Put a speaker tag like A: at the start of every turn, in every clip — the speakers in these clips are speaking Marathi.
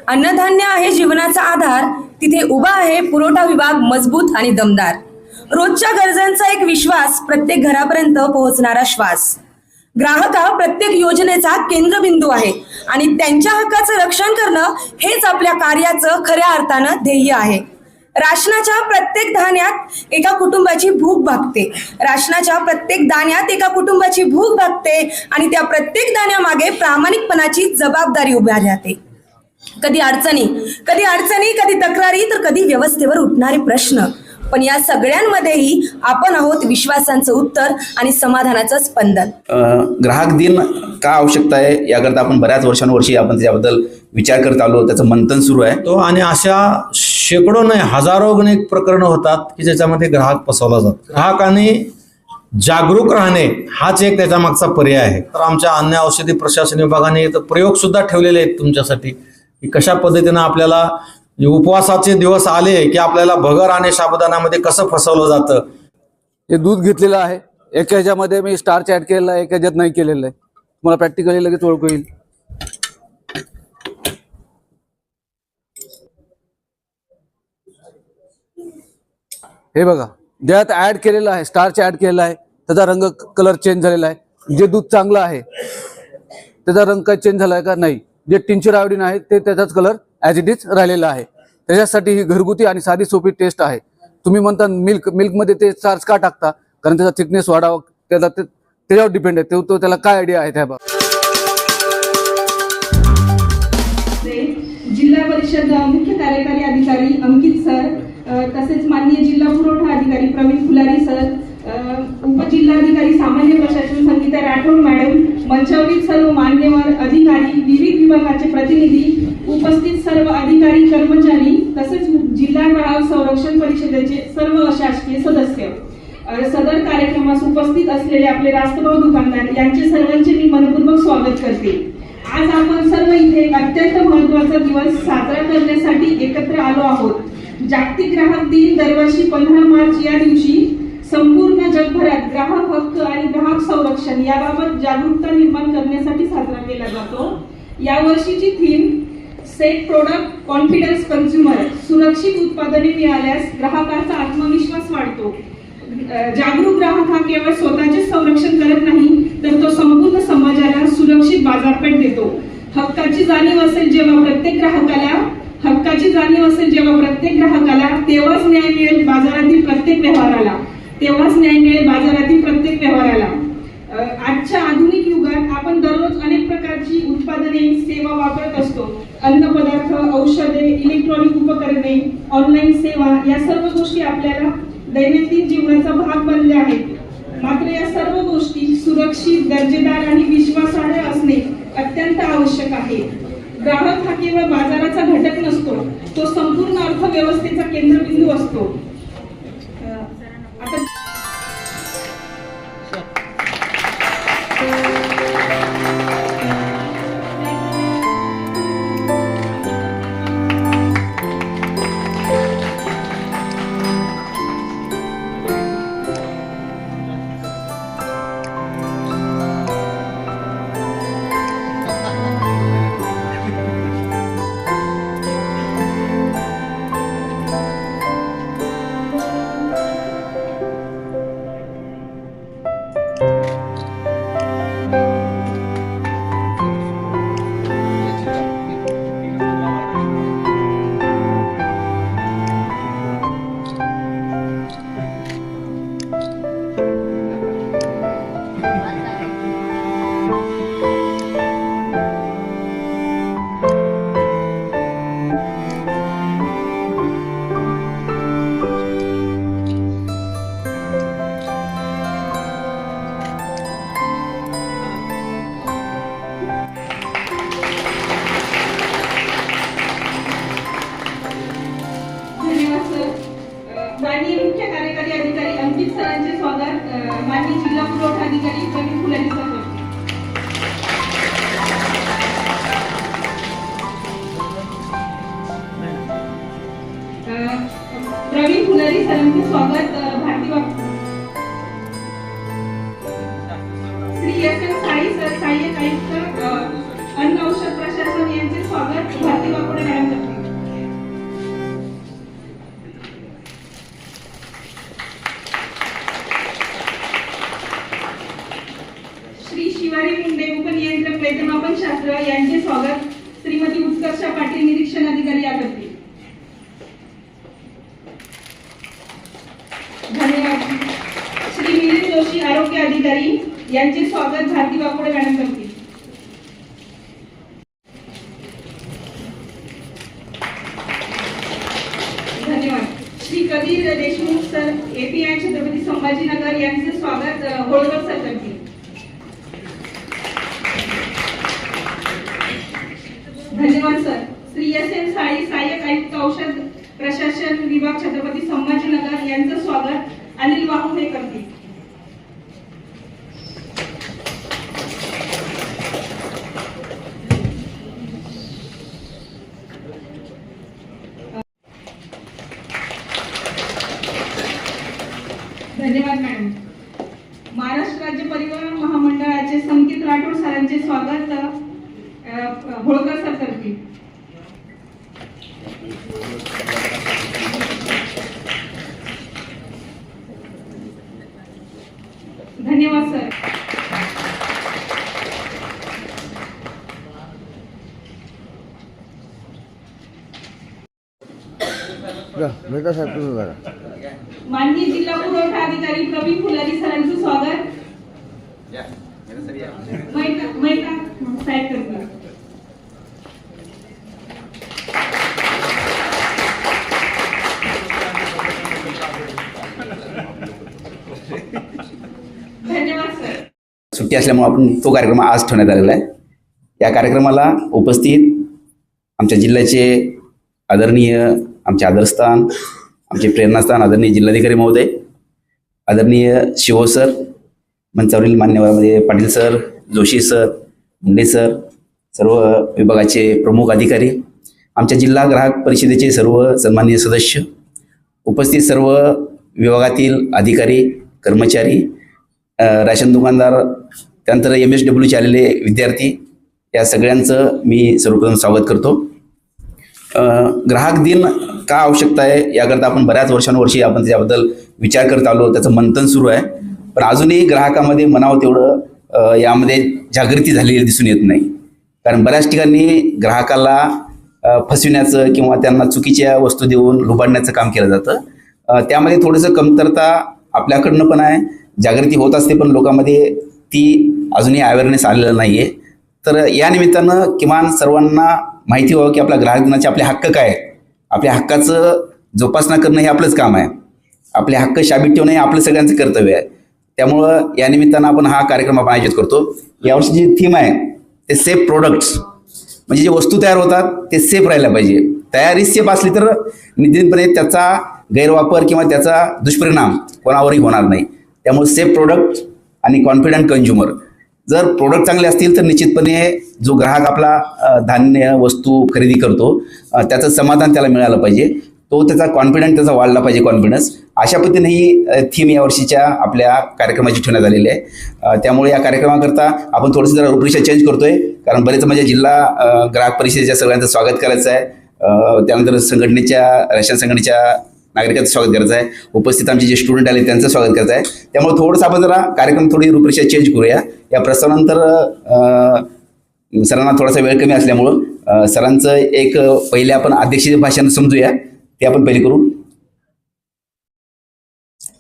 A: अन्नधान्य आहे जीवनाचा आधार, तिथे उभा आहे पुरवठा विभाग मजबूत आणि दमदार. रोजच्या गरजांचा एक विश्वास, प्रत्येक घरापर्यंत पोहोचणारा श्वास. ग्राहक हा प्रत्येक योजनेचा केंद्रबिंदू आहे आणि त्यांच्या हक्काचं रक्षण करणं हेच आपल्या कार्याचं खऱ्या अर्थानं ध्येय आहे. राशनाच्या प्रत्येक धान्यात एका कुटुंबाची भूक भागते. राशनाच्या प्रत्येक दाण्यात एका कुटुंबाची भूक भागते आणि त्या प्रत्येक दाण्यामागे प्रामाणिकपणाची जबाबदारी उभी राहते. कधी अडचणी, कधी तक्रारी, तर कधी व्यवस्थेवर उठणारे प्रश्न. पण या सगळ्यांमध्येही आपण आहोत विश्वासांचं उत्तर आणि समाधानाचं स्पंदन.
B: ग्राहक दिन का आवश्यकता आहे याकरता आपण बऱ्याच वर्षानुवर्षी आपण त्याबद्दल विचार करत आलो, त्याचं मंथन सुरू आहे.
C: तो आणि अशा शेकडो नाही हजारो अनेक प्रकरणं होतात की ज्याच्यामध्ये ग्राहक फसवला जातो. ग्राहकांनी जागरूक राहणे हाच एक त्याच्या मागचा पर्याय आहे. तर आमच्या अन्न औषधी प्रशासन विभागाने प्रयोग सुद्धा ठेवलेले आहेत तुमच्यासाठी की कशा पद्धतीनं आपल्याला उपवासाचे दिवस आले की आपल्याला भगर आणि साबुदाण्यामध्ये कसं फसवलं जातं.
D: हे दूध घेतलेलं आहे, एक ह्याच्यामध्ये मी स्टार्च ऍड केलेला आहे, एक ह्याच्यात नाही केलेलं आहे. तुम्हाला प्रॅक्टिकली लगेच ओळखू येईल. हे बघा, ज्यात ऍड केलेलं आहे, स्टार्च ऍड केलेला आहे, त्याचा रंग कलर चेंज झालेला आहे. जे दूध चांगलं आहे त्याचा रंग काय चेंज झालाय का? नाही. जे टिंचर आयोडीन आहे ते त्याचाच कलर ॲज इट इज राहिलेला आहे. त्याच्यासाठी ही घरगुती आणि साधी सोपी टेस्ट आहे. तुम्ही म्हणता मिल्कमध्ये ते स्टार्च का टाकता? कारण त्याचा थिकनेस वाढावा, त्याच्यावर डिपेंड आहे. तो त्याला काय आयडिया आहे त्या बाबत.
E: जिल्हा परिषद मुख्य कार्यकारी अधिकारी अंकित सर, तसेच माननीय जिल्हा पुरवठा अधिकारी प्रवीण फुलारी सर, उपजिल्हाधिकारी सामान्य प्रशासन संगीता राठोड मॅडम, मंचावरील सर्व मान्यवर अधिकारी, विविध विभागाचे प्रतिनिधी, उपस्थित सर्व अधिकारी कर्मचारी, तसेच जिल्हा ग्राहक संरक्षण परिषदेचे सर्व अशासकीय सदस्य, सदर कार्यक्रमास उपस्थित असलेले आपले राष्ट्रभाऊ दुकानदार यांचे सर्वांचे मी मनपूर्वक स्वागत करते. आज आपण सर्व इथे एक अत्यंत महत्त्वाचा दिवस साजरा करण्यासाठी एकत्र आलो आहोत. जागतिक ग्राहक दिन दरवर्षी 15 मार्च या दिवशी संपूर्ण जगभरात ग्राहक हक्क आणि ग्राहक संरक्षण याबाबत जागरूकता निर्माण करण्यासाठी साजरा केला जातो. या वर्षीची theme set product confidence consumer. सुरक्षित उत्पादने मिळाल्यास ग्राहकांचा आत्मविश्वास वाढतो. जागरूक ग्राहक हा केवळ स्वतःचे संरक्षण करत नाही, तर तो संपूर्ण समाजाला सुरक्षित बाजारपेठ देतो. हक्काची जाणीव असेल जेव्हा प्रत्येक ग्राहकाला तेव्हाच न्याय मिळेल बाजारातील प्रत्येक व्यवहाराला. आजच्या आधुनिक युगात आपण दररोज अनेक प्रकारची उत्पादने, सेवा वापरत असतो. अन्नपदार्थ, औषधे, इलेक्ट्रॉनिक उपकरणे, ऑनलाईन सेवा या सर्व गोष्टी आपल्याला दैनंदिन जीवनाचा भाग बनल्या आहेत. मात्र या सर्व गोष्टी सुरक्षित, दर्जेदार आणि विश्वासार्ह असणे अत्यंत आवश्यक आहे. ग्राहक हा केवळ बाजाराचा घटक नसतो, तो संपूर्ण अर्थव्यवस्थेचा केंद्रबिंदू असतो. आता माननीय मुख्य कार्यकारी अधिकारी अंकित सरांचे स्वागत. माननीय जिल्हा पुरवठा अधिकारी प्रवीण फुलारी सर. प्रवीण फुलारी सरांचे स्वागत. Shri S M Sai sir, सहाय्यक आयुक्त अन्न औषध प्रशासन यांचे स्वागत. भारती वाकोडे मॅडम यांचे स्वागत भारती वाकोडे मॅडम करतील. धन्यवाद. श्री कबीर देशमुख सर, API छत्रपती संभाजीनगर यांचे स्वागत होळकर सर करतील. धन्यवाद सर. श्री SM साळी, सहाय्यक आयुक्त औषध प्रशासन विभाग छत्रपती संभाजीनगर यांचं स्वागत अनिल वाहू हे करतील. धन्यवाद मॅडम. महाराष्ट्र राज्य परिवहन महामंडळाचे संकेत राठोड सरांचे स्वागत होळकर सर करतील. धन्यवाद सर.
D: बेटा साहेब तुम्ही बघा.
E: माननीय जिल्हा पुरवठा अधिकारी प्रवीण फुलारी सरांचं स्वागत महिला साहेब करतील. धन्यवाद सर.
B: सुट्टी असल्यामुळे आपण तो कार्यक्रम आज ठेवण्यात आलेला आहे. या कार्यक्रमाला उपस्थित आमच्या जिल्ह्याचे आदरणीय आमचे आदरस्थान, आमचे प्रेरणास्थान आदरणीय जिल्हाधिकारी महोदय, आदरणीय शिव सर, मंचावरील मान्यवरांमध्ये Patil sir, Joshi sir, Munde sir, सर्व विभागाचे प्रमुख अधिकारी, आमच्या जिल्हा ग्राहक परिषदेचे सर्व सन्माननीय सदस्य, उपस्थित सर्व विभागातील अधिकारी, कर्मचारी, राशन दुकानदार, त्यानंतर MSW आलेले विद्यार्थी, या सगळ्यांचं मी सर्वप्रथम स्वागत करतो. ग्राहक दिन का आवश्यकता आहे याकरता आपण बऱ्याच वर्षानुवर्षी आपण त्याच्याबद्दल विचार करत आलो, त्याचं मंथन सुरू आहे. पण अजूनही ग्राहकामध्ये म्हणावं तेवढं यामध्ये जागृती झालेली दिसून येत नाही. कारण बऱ्याच ठिकाणी ग्राहकाला फसविण्याचं किंवा त्यांना चुकीच्या वस्तू देऊन लुबाडण्याचं काम केलं जातं. त्यामध्ये थोडंसं कमतरता आपल्याकडनं पण आहे, जागृती होत असते, पण लोकांमध्ये ती अजूनही अवेअरनेस आलेलं नाही आहे. तर या निमित्तानं किमान सर्वांना माहिती व्हावं की आपल्या ग्राहक दिनाचे आपले हक्क काय आहेत, आपल्या हक्काचं जोपासना करणं हे आपलंच काम आहे, आपले हक्क शाबीत ठेवणं हे आपलं सगळ्यांचं कर्तव्य आहे. त्यामुळं या निमित्तानं आपण हा कार्यक्रम आपण आयोजित करतो. यावर्षी जी थीम आहे ते सेफ प्रोडक्ट्स, म्हणजे जे वस्तू तयार होतात ते सेफ राहायला पाहिजे. तयारी सेफ असली तर निश्चितपणे त्याचा गैरवापर किंवा त्याचा दुष्परिणाम कोणावरही होणार नाही. त्यामुळे सेफ प्रोडक्ट आणि कॉन्फिडंट कंझ्युमर, जर प्रोडक्ट चांगले असतील तर निश्चितपणे जो ग्राहक आपला धान्य वस्तू खरेदी करतो त्याचं समाधान त्याला मिळालं पाहिजे, तो त्याचा कॉन्फिडन्स त्याचा वाढला पाहिजे, कॉन्फिडन्स. अशा पद्धतीने ही थीम यावर्षीच्या आपल्या कार्यक्रमाची ठेवण्यात आलेली आहे. त्यामुळे या कार्यक्रमाकरता आपण थोडंसं जरा रूपरेषा चेंज करतोय, कारण बरेच माझ्या जिल्हा ग्राहक परिषदेच्या सगळ्यांचं स्वागत करायचं आहे. त्यानंतर राशन संघटनेच्या नागरिकांचं स्वागत करायचं आहे, उपस्थित आमचे जे स्टुडंट आले त्यांचं स्वागत करायचं आहे. त्यामुळे थोडंसं आपण जरा कार्यक्रम थोडी रूपरेषा चेंज करूया. या प्रस्तावानंतर सरांना थोडासा वेळ कमी असल्यामुळं सरांचं एक पहिले आपण अध्यक्षीय भाषण समजूया, ते आपण पहिले करू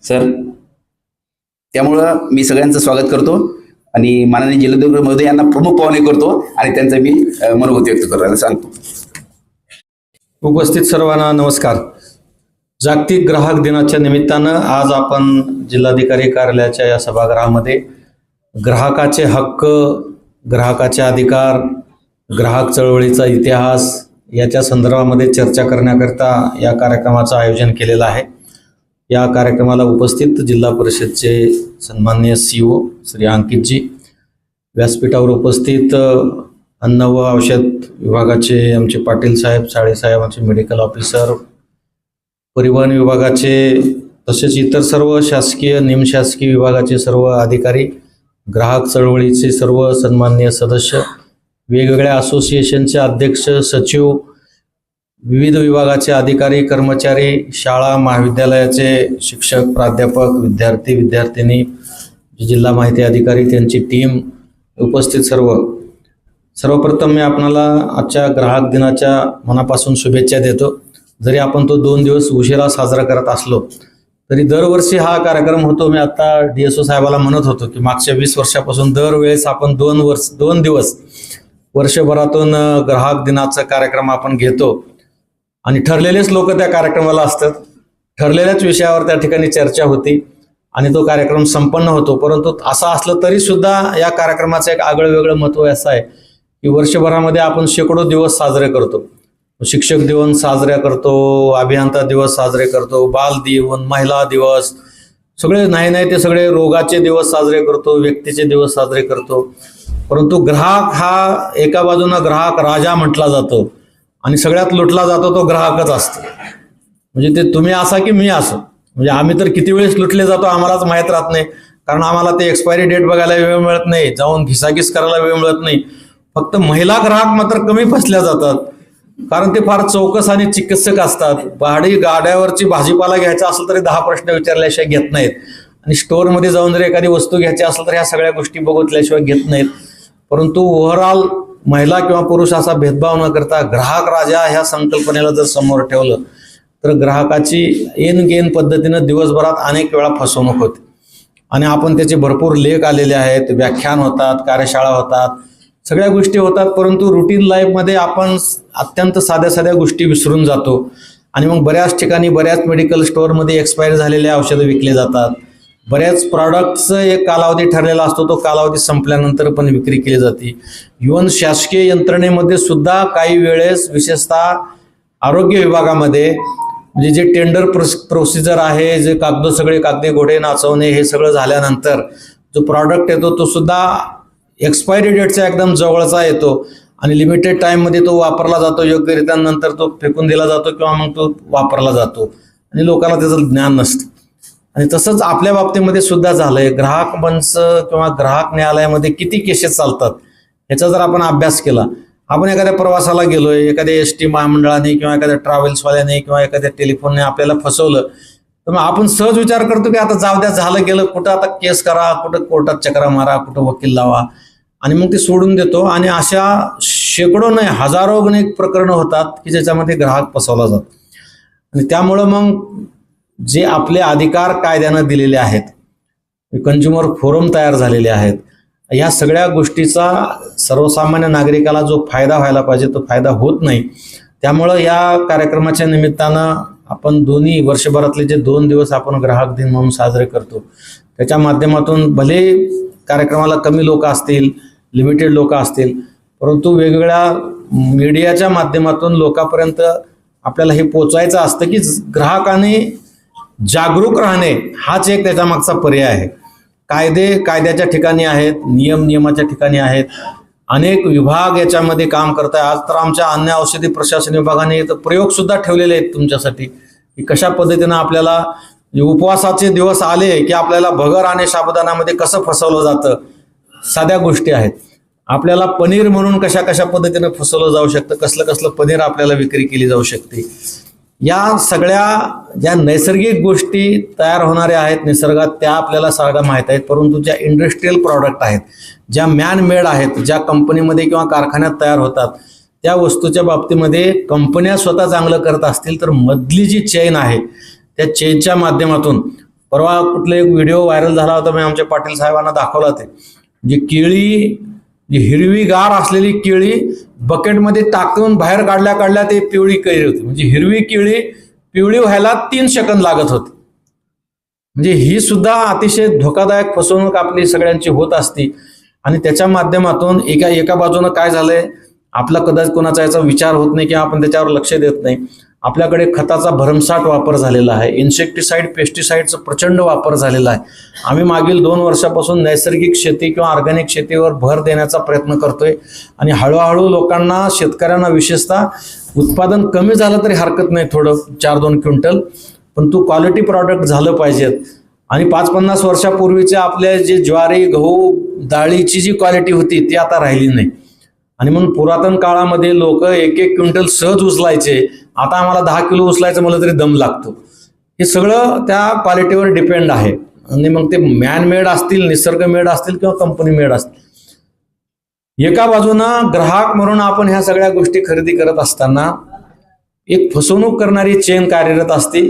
B: सर. त्यामुळं मी सगळ्यांचं स्वागत करतो आणि माननीय जिल्हाधिकारी महोदय यांना प्रमुख पाहुणे करतो आणि त्यांचं मी मनोगत व्यक्त करायला सांगतो.
C: उपस्थित सर्वांना नमस्कार. जागतिक ग्राहक दिनाच्या निमित्तानं आज आपण जिल्हाधिकारी कार्यालयाच्या या सभागृहामध्ये ग्राहकाचे हक्क, ग्राहकाचे अधिकार, ग्राहक चळवळीचा इतिहास याच्या संदर्भामध्ये चर्चा करण्याकरता या कार्यक्रमाचं आयोजन केलेलं आहे. या कार्यक्रमाला उपस्थित जिल्हा परिषदचे सन्माननीय CEO श्री अंकितजी, व्यासपीठावर उपस्थित अन्न व औषध विभागाचे आमचे पाटील साहेब, साळेसाहेब, आमचे मेडिकल ऑफिसर, परिवहन विभागाचे तसेच इतर सर्व शासकीय निमशासकीय विभागाचे सर्व अधिकारी, ग्राहक चळवळीचे सर्व सन्माननीय सदस्य, वेगवेगळ्या असोसिएशनचे अध्यक्ष, सचिव, विविध विभागाचे अधिकारी, कर्मचारी, शाळा महाविद्यालयाचे शिक्षक, प्राध्यापक, विद्यार्थी, विद्यार्थिनी, जिल्हा माहिती अधिकारी त्यांची टीम, उपस्थित सर्वप्रथम मी आपणाला आजच्या ग्राहक दिनाच्या मनापासून शुभेच्छा देतो. जरी आपण तो 2 दिवस उशिरा साजरा करत असलो तरी दरवर्षी हा कार्यक्रम होतो. मी आता DSO साहेबाला म्हणत होतो की मागच्या 20 वर्षापासून दरवेळेस आपण 2 दिवस वर्षभरातून ग्राहक दिनाचा कार्यक्रम आपण घेतो आणि ठरलेलेच लोक त्या कार्यक्रमाला असतात. ठरलेल्याच विषयावर त्या ठिकाणी चर्चा होती आणि तो कार्यक्रम संपन्न होतो. परंतु असं असलं तरी सुद्धा या कार्यक्रमाचं एक आगळं वेगळं महत्त्व असं आहे की वर्षभरामध्ये आपण शेकडो दिवस साजरे करतो. शिक्षक दिवस साजरे करतो, अभियंता दिवस साजरे करतो, बाल दिवस, महिला दिवस, सगळे नाही ते सगळे रोगाचे दिवस साजरे करतो, व्यक्तीचे दिवस साजरे करतो. परंतु ग्राहक हा एका बाजूनं ग्राहक राजा म्हटला जातो आणि सगळ्यात लुटला जातो तो ग्राहकच असतो. म्हणजे ते तुम्ही असा की मी असो, म्हणजे आम्ही तर किती वेळेस लुटले जातो आम्हालाच माहीत राहत नाही. कारण आम्हाला ते एक्सपायरी डेट बघायला वेळ मिळत नाही, जाऊन घिसाघिस करायला वेळ मिळत नाही. फक्त महिला ग्राहक मात्र कमी फसल्या जातात, कारण ते फार चौकस आणि चिकित्सक असतात. भाडी गाड्यावरची भाजीपाला घ्यायचा असेल तरी 10 प्रश्न विचारल्याशिवाय घेत नाहीत आणि स्टोअरमध्ये जाऊन जर एखादी वस्तू घ्यायची असेल तर ह्या सगळ्या गोष्टी बघितल्याशिवाय घेत नाहीत. परंतु ओव्हरऑल महिला किंवा पुरुष असा भेदभाव न करता ग्राहक राजा ह्या संकल्पनेला जर समोर ठेवलं तर ग्राहकाची एन गेन पद्धतीनं दिवसभरात अनेक वेळा फसवणूक होते आणि आपण त्याचे भरपूर लेख आलेले आहेत, व्याख्यान होतात, कार्यशाळा होतात, सगळ्या गोष्टी होतात. परंतु रुटीन लाईफमध्ये आपण अत्यंत साध्या गोष्टी विसरून जातो आणि मग बऱ्याच ठिकाणी बऱ्याच मेडिकल स्टोअरमध्ये एक्सपायर झालेले औषधं विकले जातात. बऱ्याच प्रॉडक्टचं एक कालावधी ठरलेला असतो, तो कालावधी संपल्यानंतर पण विक्री केली जाते. इव्हन शासकीय यंत्रणेमध्ये सुद्धा काही वेळेस विशेषतः आरोग्य विभागामध्ये म्हणजे जे टेंडर प्रोसिजर आहे, जे सगळे कागदी घोडे नाचवणे हे सगळं झाल्यानंतर जो प्रॉडक्ट येतो तो सुद्धा एक्सपायरी डेटचा एकदम जवळचा येतो आणि लिमिटेड टाईममध्ये तो वापरला जातो योग्यरित्या, नंतर तो फेकून दिला जातो किंवा मग तो वापरला जातो आणि लोकांना त्याचं ज्ञान नसतं. आणि तसंच आपल्या बाबतीमध्ये सुद्धा झालंय. ग्राहक मंच किंवा ग्राहक न्यायालयामध्ये किती केसेस चालतात ह्याचा जर आपण अभ्यास केला, आपण एखाद्या प्रवासाला गेलोय, एखाद्या ST महामंडळाने किंवा एखाद्या ट्रॅव्हल्सवाल्याने किंवा एखाद्या टेलिफोनने आपल्याला फसवलं, तर मग आपण सहज विचार करतो की आता जाऊ द्या, झालं गेलं, कुठं आता केस करा, कुठं कोर्टात चक्रा मारा, कुठं वकील लावा आणि मग ते सोडून देतो. आणि अशा शेकडो नाही हजारो अनेक प्रकरणं होतात की ज्याच्यामध्ये ग्राहक फसवला जातो. आणि त्यामुळं मग जे आपले अधिकार कायद्यानं दिलेले आहेत, कंझ्युमर फोरम तयार झालेले आहेत, या सगळ्या गोष्टीचा सर्वसामान्य नागरिकाला जो फायदा व्हायला पाहिजे तो फायदा होत नाही. त्यामुळं या कार्यक्रमाच्या निमित्तानं आपण दोन्ही वर्षभरातले जे 2 दिवस आपण ग्राहक दिन म्हणून साजरे करतो त्याच्या माध्यमातून भले कार्यक्रमाला कमी लोक असतील, लिमिटेड लोक असतील, परंतु वेगवेगळ्या मीडियाच्या माध्यमातून लोकांपर्यंत आपल्याला हे पोचायचं असतं की ग्राहकाने जागरूक राहणे हाच एक त्याच्या मागचा पर्याय आहे. कायद्याच्या ठिकाणी आहेत, नियमाच्या ठिकाणी आहेत, अनेक विभाग याच्यामध्ये काम करत आहे. आज तर आमच्या अन्न औषधी प्रशासन विभागाने प्रयोग सुद्धा ठेवलेले आहेत तुमच्यासाठी की कशा पद्धतीनं आपल्याला उपवासाचे दिवस आले की आपल्याला भगर आणि साबुदाण्यामध्ये कसं फसवलं जातं. साध्या गोष्टी आहेत. आपल्याला पनीर म्हणून कशा पद्धतीनं फसवलं जाऊ शकतं, कसलं पनीर आपल्याला विक्री केली जाऊ शकते. या सगळ्या ज्या नैसर्गिक गोष्टी तयार होणाऱ्या आहेत निसर्गात त्या आपल्याला सगळ्या माहीत आहेत. परंतु ज्या इंडस्ट्रीयल प्रॉडक्ट आहेत, ज्या मॅन मेड आहेत, ज्या कंपनीमध्ये किंवा कारखान्यात तयार होतात त्या वस्तूच्या बाबतीमध्ये कंपन्या स्वतः चांगलं करत असतील तर मधली जी चेन आहे त्या चेनच्या माध्यमातून परवा कुठला एक व्हिडिओ व्हायरल झाला होता, मी आमच्या पाटील साहेबांना दाखवला. ते जी केळी, जी हिरवीगार असलेली केळी बकेटमध्ये टाकून बाहेर काढल्या ते पिवळी केळी होती. म्हणजे हिरवी केळी पिवळी व्हायला 3 सेकंद लागत होते. म्हणजे ही सुद्धा अतिशय धोकादायक फसवणूक आपली सगळ्यांची होत असती. आणि त्याच्या माध्यमातून एका बाजूनं काय झालंय, आपला कदाचित कोणाचा याचा विचार होत नाही किंवा आपण त्याच्यावर लक्ष देत नाही. आपल्याकडे खताचा भरमसाठ वापर झालेला आहे, इन्सेक्टिसाइड पेस्टिसाइडचा प्रचंड वापर झालेला आहे. आम्ही मागील 2 वर्षापासून नैसर्गिक शेती किंवा ऑर्गॅनिक शेतीवर भर देण्याचा प्रयत्न करतोय आणि हळूहळू लोकांना, शेतकऱ्यांना विशेषतः उत्पादन कमी झालं तरी हरकत नाही, थोडं 4-2 क्विंटल, पण तू क्वालिटी प्रॉडक्ट झालं पाहिजेत. आणि 5-50 वर्षापूर्वीच्या आपल्या जे ज्वारी, गहू, डाळीची जी क्वालिटी होती ती आता राहिली नाही. आणि म्हणून पुरातन काळामध्ये लोक 1-1 क्विंटल सहज उचलायचे. आता आम्हाला 10 किलो उचलायचं म्हणलं तरी दम लागतो. हे सगळं त्या क्वालिटीवर डिपेंड आहे. आणि मग ते मॅन मेड असतील, निसर्ग मेड असतील किंवा कंपनी मेड असतील. एका बाजूनं ग्राहक म्हणून आपण ह्या सगळ्या गोष्टी खरेदी करत असताना एक फसवणूक करणारी चेन कार्यरत असते.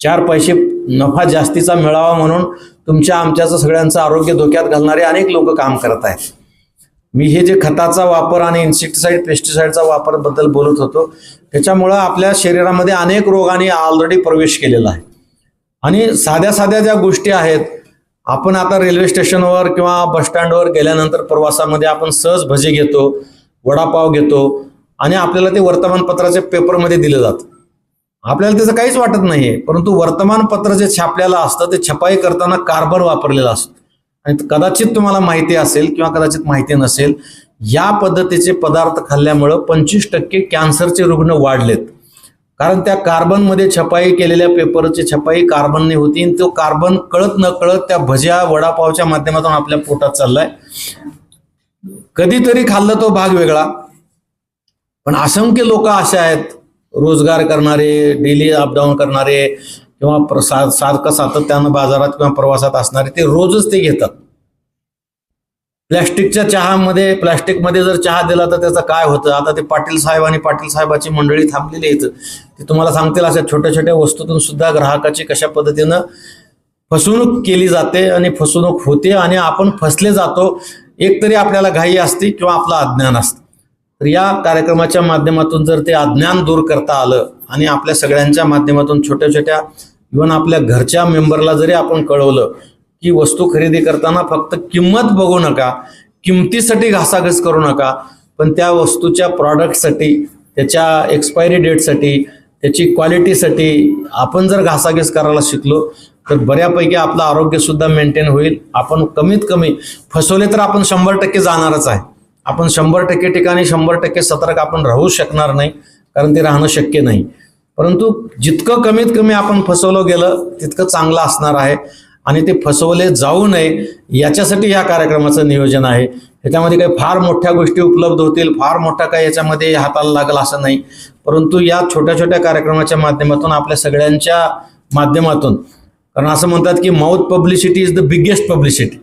C: 4 पैसे नफा जास्तीचा मिळावा म्हणून तुमच्या आमच्याचं सगळ्यांचं आरोग्य धोक्यात घालणारे अनेक लोक काम करत आहेत. मी हे जे खताचा वापर आणि इन्सेक्टिसाइड पेस्टिसाइडचा वापर बद्दल बोलत होतो, त्याच्यामुळं आपल्या शरीरामध्ये अनेक रोगांनी ऑलरेडी प्रवेश केलेला आहे. आणि साध्या साध्या ज्या गोष्टी आहेत, आपण आता रेल्वे स्टेशनवर किंवा बसस्टँडवर गेल्यानंतर प्रवासामध्ये आपण सहज भजी घेतो, वडापाव घेतो आणि आपल्याला ते वर्तमानपत्राच्या पेपरमध्ये दिलं जातं. आपल्याला त्याचं काहीच वाटत नाहीये, परंतु वर्तमानपत्र जे छापलेलं असतं ते छपाई करताना कार्बन वापरलेलं असतं. आणि कदाचित तुम्हाला माहिती असेल किंवा कदाचित माहिती नसेल, या पद्धतीचे पदार्थ खाल्ल्यामुळं 25% कॅन्सरचे रुग्ण वाढलेत. कारण त्या कार्बनमध्ये छपाई केलेल्या पेपरची छपाई कार्बनने होती आणि तो कार्बन कळत न कळत त्या भज्या वडापावच्या माध्यमातून आपल्या पोटात चाललाय. कधीतरी खाल्लं तो भाग वेगळा, पण असंख्य लोक असे आहेत, रोजगार करणारे, डेली अपडाऊन करणारे किंवा सारखं सातत्यानं बाजारात किंवा प्रवासात असणारे, ते रोजच ते घेतात. प्लॅस्टिकच्या चहामध्ये, प्लॅस्टिकमध्ये जर चहा दिला तर त्याचं काय होतं? आता ते पाटील साहेब आणि पाटील साहेबाची मंडळी थांबलेली आहेत, ते तुम्हाला सांगतील अशा छोट्या छोट्या वस्तूतून सुद्धा ग्राहकाची कशा पद्धतीनं फसवणूक केली जाते आणि फसवणूक होते आणि आपण फसले जातो. एकतरी आपल्याला घाई असते किंवा आपलं अज्ञान असतं. तर या कार्यक्रमाच्या माध्यमातून जर ते अज्ञान दूर करता आलं आणि आपल्या सगळ्यांच्या माध्यमातून छोट्या छोट्या इव्हन आपल्या घरच्या मेंबरला जरी आपण कळवलं की वस्तू खरेदी करताना फक्त किंमत बघू नका, किमतीसाठी घासाघस करू नका, पण त्या वस्तूच्या प्रॉडक्टसाठी, त्याच्या एक्सपायरी डेटसाठी, त्याची क्वालिटीसाठी आपण जर घासाघस करायला शिकलो तर बऱ्यापैकी आपलं आरोग्य सुद्धा मेंटेन होईल. आपण कमीत कमी फसवले तर आपण 100% जाणारच आहे. आपण 100% ठिकाणी 100% सतर्क आपण राहू शकणार नाही, कारण ते राहणं शक्य नाही. परंतु जितकं कमीत कमी आपण फसवलं गेलं तितकं चांगलं असणार आहे आणि ते फसवले जाऊ नये याच्यासाठी या कार्यक्रमाचं नियोजन आहे. याच्यामध्ये काही फार मोठ्या गोष्टी उपलब्ध होतील, फार मोठा काही याच्यामध्ये हाताला लागल असं नाही, परंतु या छोट्या छोट्या कार्यक्रमाच्या माध्यमातून आपल्या सगळ्यांच्या माध्यमातून, कारण असं म्हणतात की mouth publicity is the biggest publicity.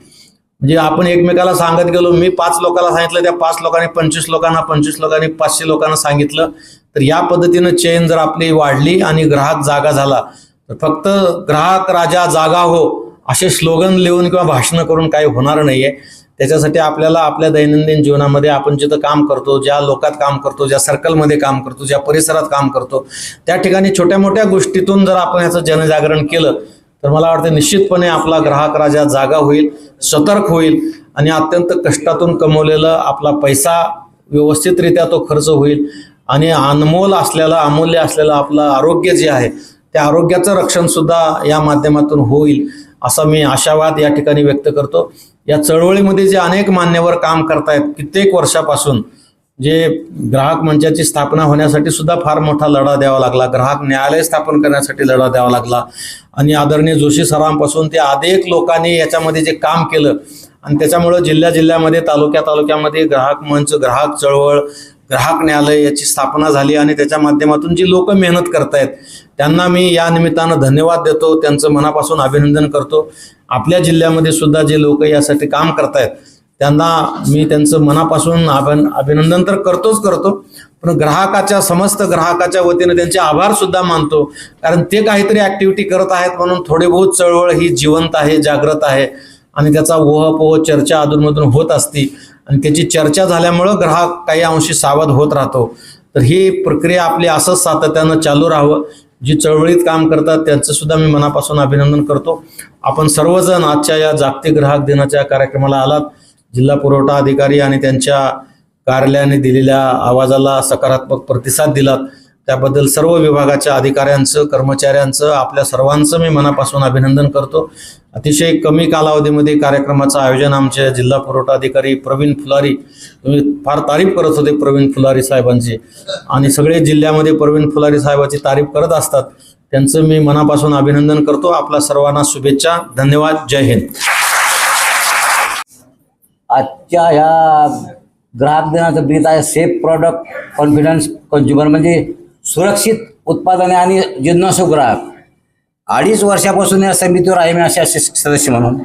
C: म्हणजे आपण एकमेकाला सांगत गेलो, मी 5 लोकांना सांगितलं, त्या 5 लोकांनी 25 लोकांना, 25 लोकांनी 500 लोकांना सांगितलं, तर या पद्धतीनं चेन जर आपली वाढली आणि ग्राहक जागा झाला तर फक्त ग्राहक राजा जागा हो असे स्लोगन लिहून किंवा भाषणं करून काही होणार नाहीये. त्याच्यासाठी आपल्याला आपल्या दैनंदिन जीवनामध्ये आपण जिथं काम करतो, ज्या लोकात काम करतो, ज्या सर्कलमध्ये काम करतो, ज्या परिसरात काम करतो, त्या ठिकाणी छोट्या मोठ्या गोष्टीतून जर आपण याचं जनजागरण केलं तर मला वाटतं निश्चितपणे आपला ग्राहक राजा जागा होईल, सतर्क होईल आणि अत्यंत कष्टातून कमवलेला आपला पैसा व्यवस्थितरित्या तो खर्च होईल आणि अनमोल असलेला, अमूल्य असलेलं आपलं आरोग्य जे आहे त्या आरोग्याचं रक्षण सुद्धा या माध्यमातून होईल असा मी आशावाद या ठिकाणी व्यक्त करतो. या चळवळीमध्ये जे अनेक मान्यवर काम करतायत, कित्येक वर्षापासून, जे ग्राहक मंचाची स्थापना होण्यासाठी सुद्धा फार मोठा लढा द्यावा लागला, ग्राहक न्यायालय स्थापन करण्यासाठी लढा द्यावा लागला आणि आदरणीय जोशी सरांपासून ते अनेक लोकांनी याच्यामध्ये जे काम केलं आणि त्याच्यामुळं जिल्ह्यामध्ये, तालुक्यामध्ये ग्राहक मंच, ग्राहक चळवळ, ग्राहक न्यायालय याची स्थापना झाली आणि त्याच्या माध्यमातून जी लोक मेहनत करतायत त्यांना मी या निमित्तानं धन्यवाद देतो, त्यांचं मनापासून अभिनंदन करतो. आपल्या जिल्ह्यामध्ये सुद्धा जे लोक यासाठी काम करतायत त्यांना मी त्यांचं मनापासून अभिनंदन तर करतो, पण समस्त ग्राहकाच्या वतीने त्यांचे आभार सुद्धा मानतो, कारण ते काहीतरी ऍक्टिव्हिटी करत आहेत म्हणून थोडे बहुत चळवळ ही जिवंत आहे, जागृत आहे आणि त्याचा ओहपोह चर्चा अधूनमधून होत असती आणि त्याची चर्चा झाल्यामुळं ग्राहक काही अंशी सावध होत राहतो. तर ही प्रक्रिया आपली असंच सातत्यानं चालू राहावं. जी चळवळीत काम करतात त्यांचं सुद्धा मी मनापासून अभिनंदन करतो. आपण सर्वजण आजच्या या जागतिक ग्राहक दिनाच्या कार्यक्रमाला आलात. जिल्हा पुरवठा अधिकारी आणि त्यांच्या कार्यालयाने दिलेल्या आवाजाला सकारात्मक प्रतिसाद दिलात, त्याबद्दल सर्व विभागाच्या अधिकाऱ्यांचं, कर्मचाऱ्यांचं, आपल्या सर्वांचं मी मनापासून अभिनंदन करतो. अतिशय कमी कालावधीमध्ये कार्यक्रमाचं आयोजन आमचे जिल्हा पुरवठा अधिकारी प्रवीण फुलारी, तुम्ही फार तारीफ करत होते प्रवीण फुलारी साहेबांची आणि सगळे जिल्ह्यामध्ये प्रवीण फुलारी साहेबांची तारीफ करत असतात, त्यांचं मी मनापासून अभिनंदन करतो. आपल्या सर्वांना शुभेच्छा. धन्यवाद. जय हिंद.
F: आजच्या ह्या ग्राहक दिनाचं ब्रीद आहे सेफ प्रॉडक्ट कॉन्फिडन्स कंझ्युमर, म्हणजे सुरक्षित उत्पादने आणि जिज्ञासू ग्राहक. 2.5 वर्षापासून या समितीवर आहे मी असे सदस्य म्हणून.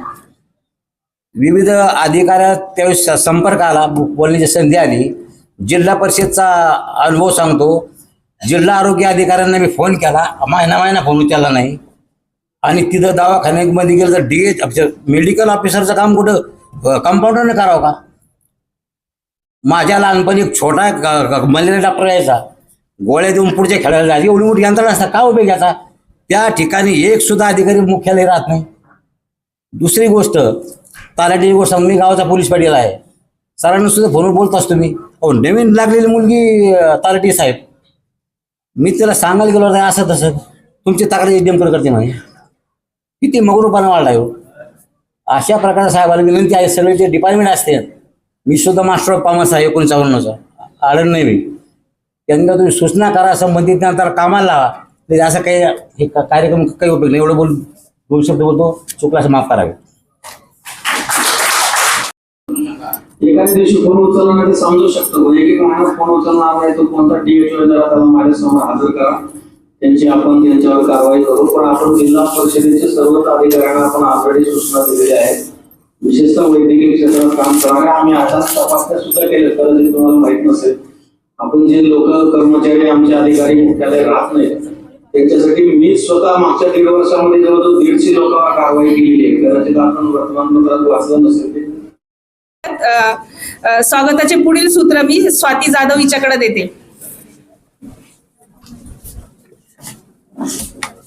F: विविध अधिकाऱ्यात त्यावेळेस संपर्क आला, बोलण्याची संधी आली. जिल्हा परिषदचा अनुभव सांगतो. जिल्हा आरोग्य अधिकाऱ्यांना मी फोन केला, महिना फोन उचलला नाही. आणि तिथं दवाखान्यामध्ये गेलं तर DH मेडिकल ऑफिसरचं काम कुठं कंपाऊंडरने करावं का? माझ्या लहानपणी एक छोटा मलेरिया डॉक्टर यायचा, गोळ्या देऊन पुढच्या खेळायला जायचे. एवढी मोठी यंत्रणा असतात, का उपयोग याचा? त्या ठिकाणी एक सुद्धा अधिकारी मुख्यालय राहत नाही. दुसरी गोष्ट, तलाठीची गोष्ट, मी गावाचा पोलीस पाटील आहे, सरांना सुद्धा फोनवर बोलत असतो मी. नवीन लागलेली मुलगी तलाठी साहेब, मी त्याला सांगायला गेलो नाही असं तसं, तुमची तक्रार नेमकं करते म्हणे. किती मगरूपणा वाढला हो. अशा प्रकारे साहेबाला विनंती आहे, सगळे जे डिपार्टमेंट असते, मी सुद्धा मास्टर ऑफ कॉमर्स आहे 1954चा, आढळ नाही मी. त्यांना तुम्ही सूचना करा, संबंधित नंतर कामाला लावा. म्हणजे असं काही हे कार्यक्रम काही उपयोग नाही. एवढं दोन शब्द बोलतो, चुकला असं माफ करावे.
G: एखाद्या दिवशी फोन उचलला नाही तर समजू शकतो, एक माणूस फोन उचलणार नाही, तो कोणता DHO जरा त्याला माझ्यासमोर हजर करा, आपण त्यांच्यावर कारवाई करू. पण आपण जिल्हा परिषदेचे सर्वच अधिकाऱ्यांना आपण ऑलरेडी सूचना दिलेल्या आहेत, विशेषतः वैद्यकीय क्षेत्रात काम करणाऱ्या. आम्ही आता तपासण्या सुद्धा केल्या, तर जे तुम्हाला माहित नसेल, आपण जे लोक कर्मचारी आमचे अधिकारी मुख्यालय राहत नाहीत, त्यांच्यासाठी मी स्वतः मागच्या 1.5 वर्षामध्ये जवळजवळ 150 लोकांना कारवाई केलेली आहे. कदाचित आपण वर्तमानपत्रात वाचलं नसेल ते.
A: स्वागताचे पुढील सूत्र मी स्वाती जाधव हिच्याकडे देते.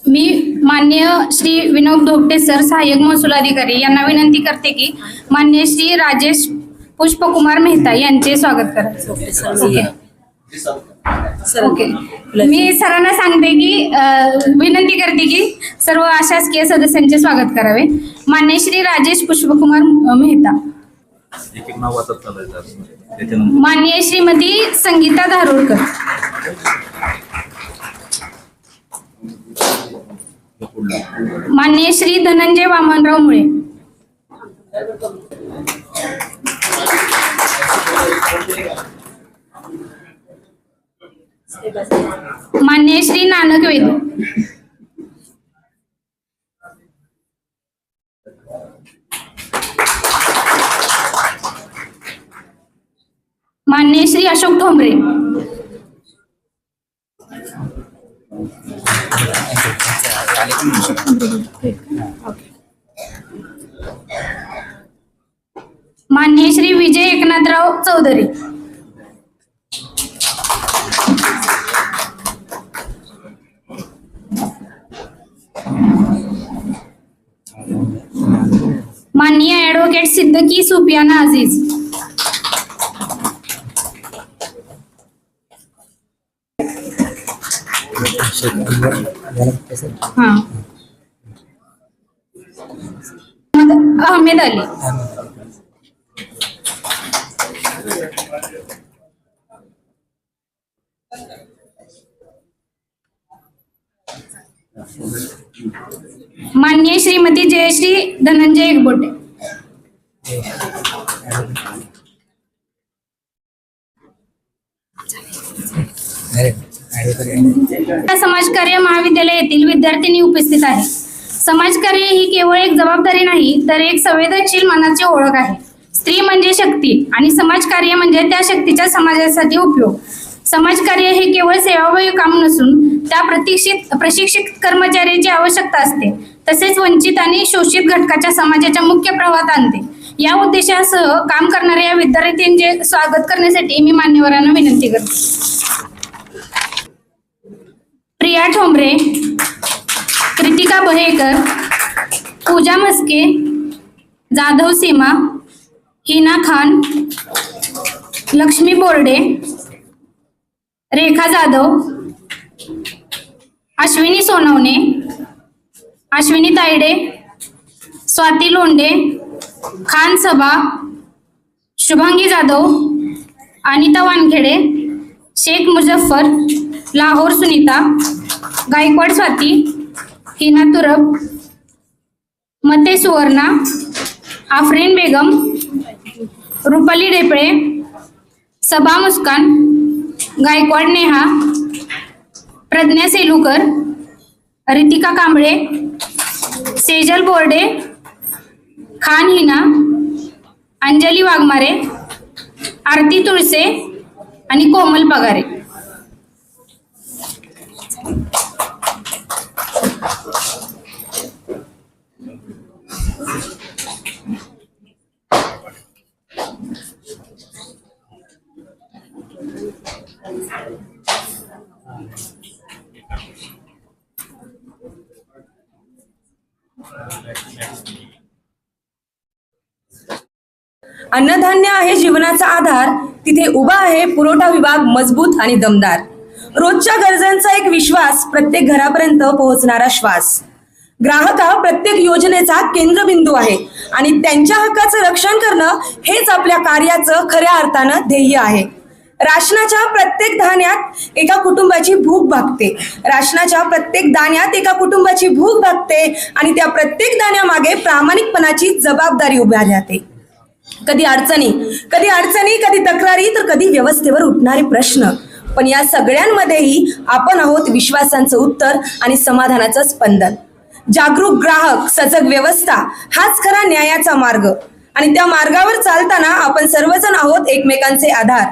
H: मी माननीय श्री विनोद धोपटे सर, सहाय्यक महसूल अधिकारी यांना विनंती करते की माननीय श्री राजेश पुष्पकुमार मेहता यांचे स्वागत करायचं. ओके. मी सरांना सांगते की विनंती करते की सर्व अशासकीय सदस्यांचे स्वागत करावे. माननीय श्री राजेश पुष्पकुमार मेहता, माननीय श्रीमती संगीता धारोडकर, माननीय श्री धनंजय वामनराव मुळे, माननीय श्री नानक वेदू, माननीय श्री अशोक ठोंबरे, माननीय श्री विजय एकनाथराव चौधरी, माननीय ऍडव्होकेट सिद्दकी सुफियाना अजीज, अहमेद अली, माननीय श्रीमती जयश्री धनंजय एकबोटे, समाजकार्य महाविद्यालय येथील विद्यार्थिनी उपस्थित आहे. समाजकार्य ही केवळ एक जबाबदारी नाही, तर एक संवेदनशील मनाची ओळख आहे. स्त्री म्हणजे शक्ती आणि समाजकार्य म्हणजे त्या शक्तीच्या समाजासाठी उपयोग. समाजकार्य हे केवळ सेवाभावी काम नसून त्या प्रशिक्षित कर्मचाऱ्याची आवश्यकता असते, तसेच वंचित आणि शोषित घटकाच्या समाजाच्या मुख्य प्रवाहात आणते. या उद्देशासह काम करणाऱ्या या विद्यार्थ्यांचे स्वागत करण्यासाठी मी मान्यवरांना विनंती करते. प्रिया ठोंबरे, कृतिका बहेकर, पूजा मस्के, जाधव सीमा, हिना खान, लक्ष्मी बोर्डे, रेखा जाधव, अश्विनी सोनवणे, अश्विनी तायडे, स्वाती लोंढे, खान सबा, शुभांगी जाधव, अनिता वानखेडे, शेख मुजफ्फर, लाहोर सुनीता, गायकवाड स्वाती, हिना तुरब, मते सुवर्णा, आफरीन बेगम, रुपाली ढेपळे, सबा मुस्कान, गायकवाड नेहा, प्रज्ञा सेलुकर, रितिका कांबळे, सेजल बोर्डे, खान हिना, अंजली वाघमारे, आरती तुळसे आणि कोमल पगारे.
A: अन्नधान्य आहे जीवनाचा आधार, तिथे उभा आहे पुरवठा विभाग मजबूत आणि दमदार. रोजच्या गरजांचा एक विश्वास, प्रत्येक घरापर्यंत पोहोचणारा श्वास. ग्राहक हा प्रत्येक योजनेचा केंद्रबिंदू आहे आणि त्यांच्या हक्काचं रक्षण करणं हेच आपल्या कार्याचं खऱ्या अर्थानं ध्येय आहे. राशनाच्या प्रत्येक धान्यात एका कुटुंबाची भूक भागते. राशनाच्या प्रत्येक दाण्यात एका कुटुंबाची भूक भागते आणि त्या प्रत्येक दाण्यामागे प्रामाणिकपणाची जबाबदारी उभी राहते. कधी अडचणी, कधी तक्रारी, तर कधी व्यवस्थेवर उठणारे प्रश्न. पण या सगळ्यांमध्येही आपण आहोत विश्वासांचं उत्तर आणि समाधानाचं स्पंदन. जागरूक ग्राहक, सजग व्यवस्था हाच खरा न्यायाचा मार्ग. आणि त्या मार्गावर चालताना आपण सर्वजण आहोत एकमेकांचे आधार.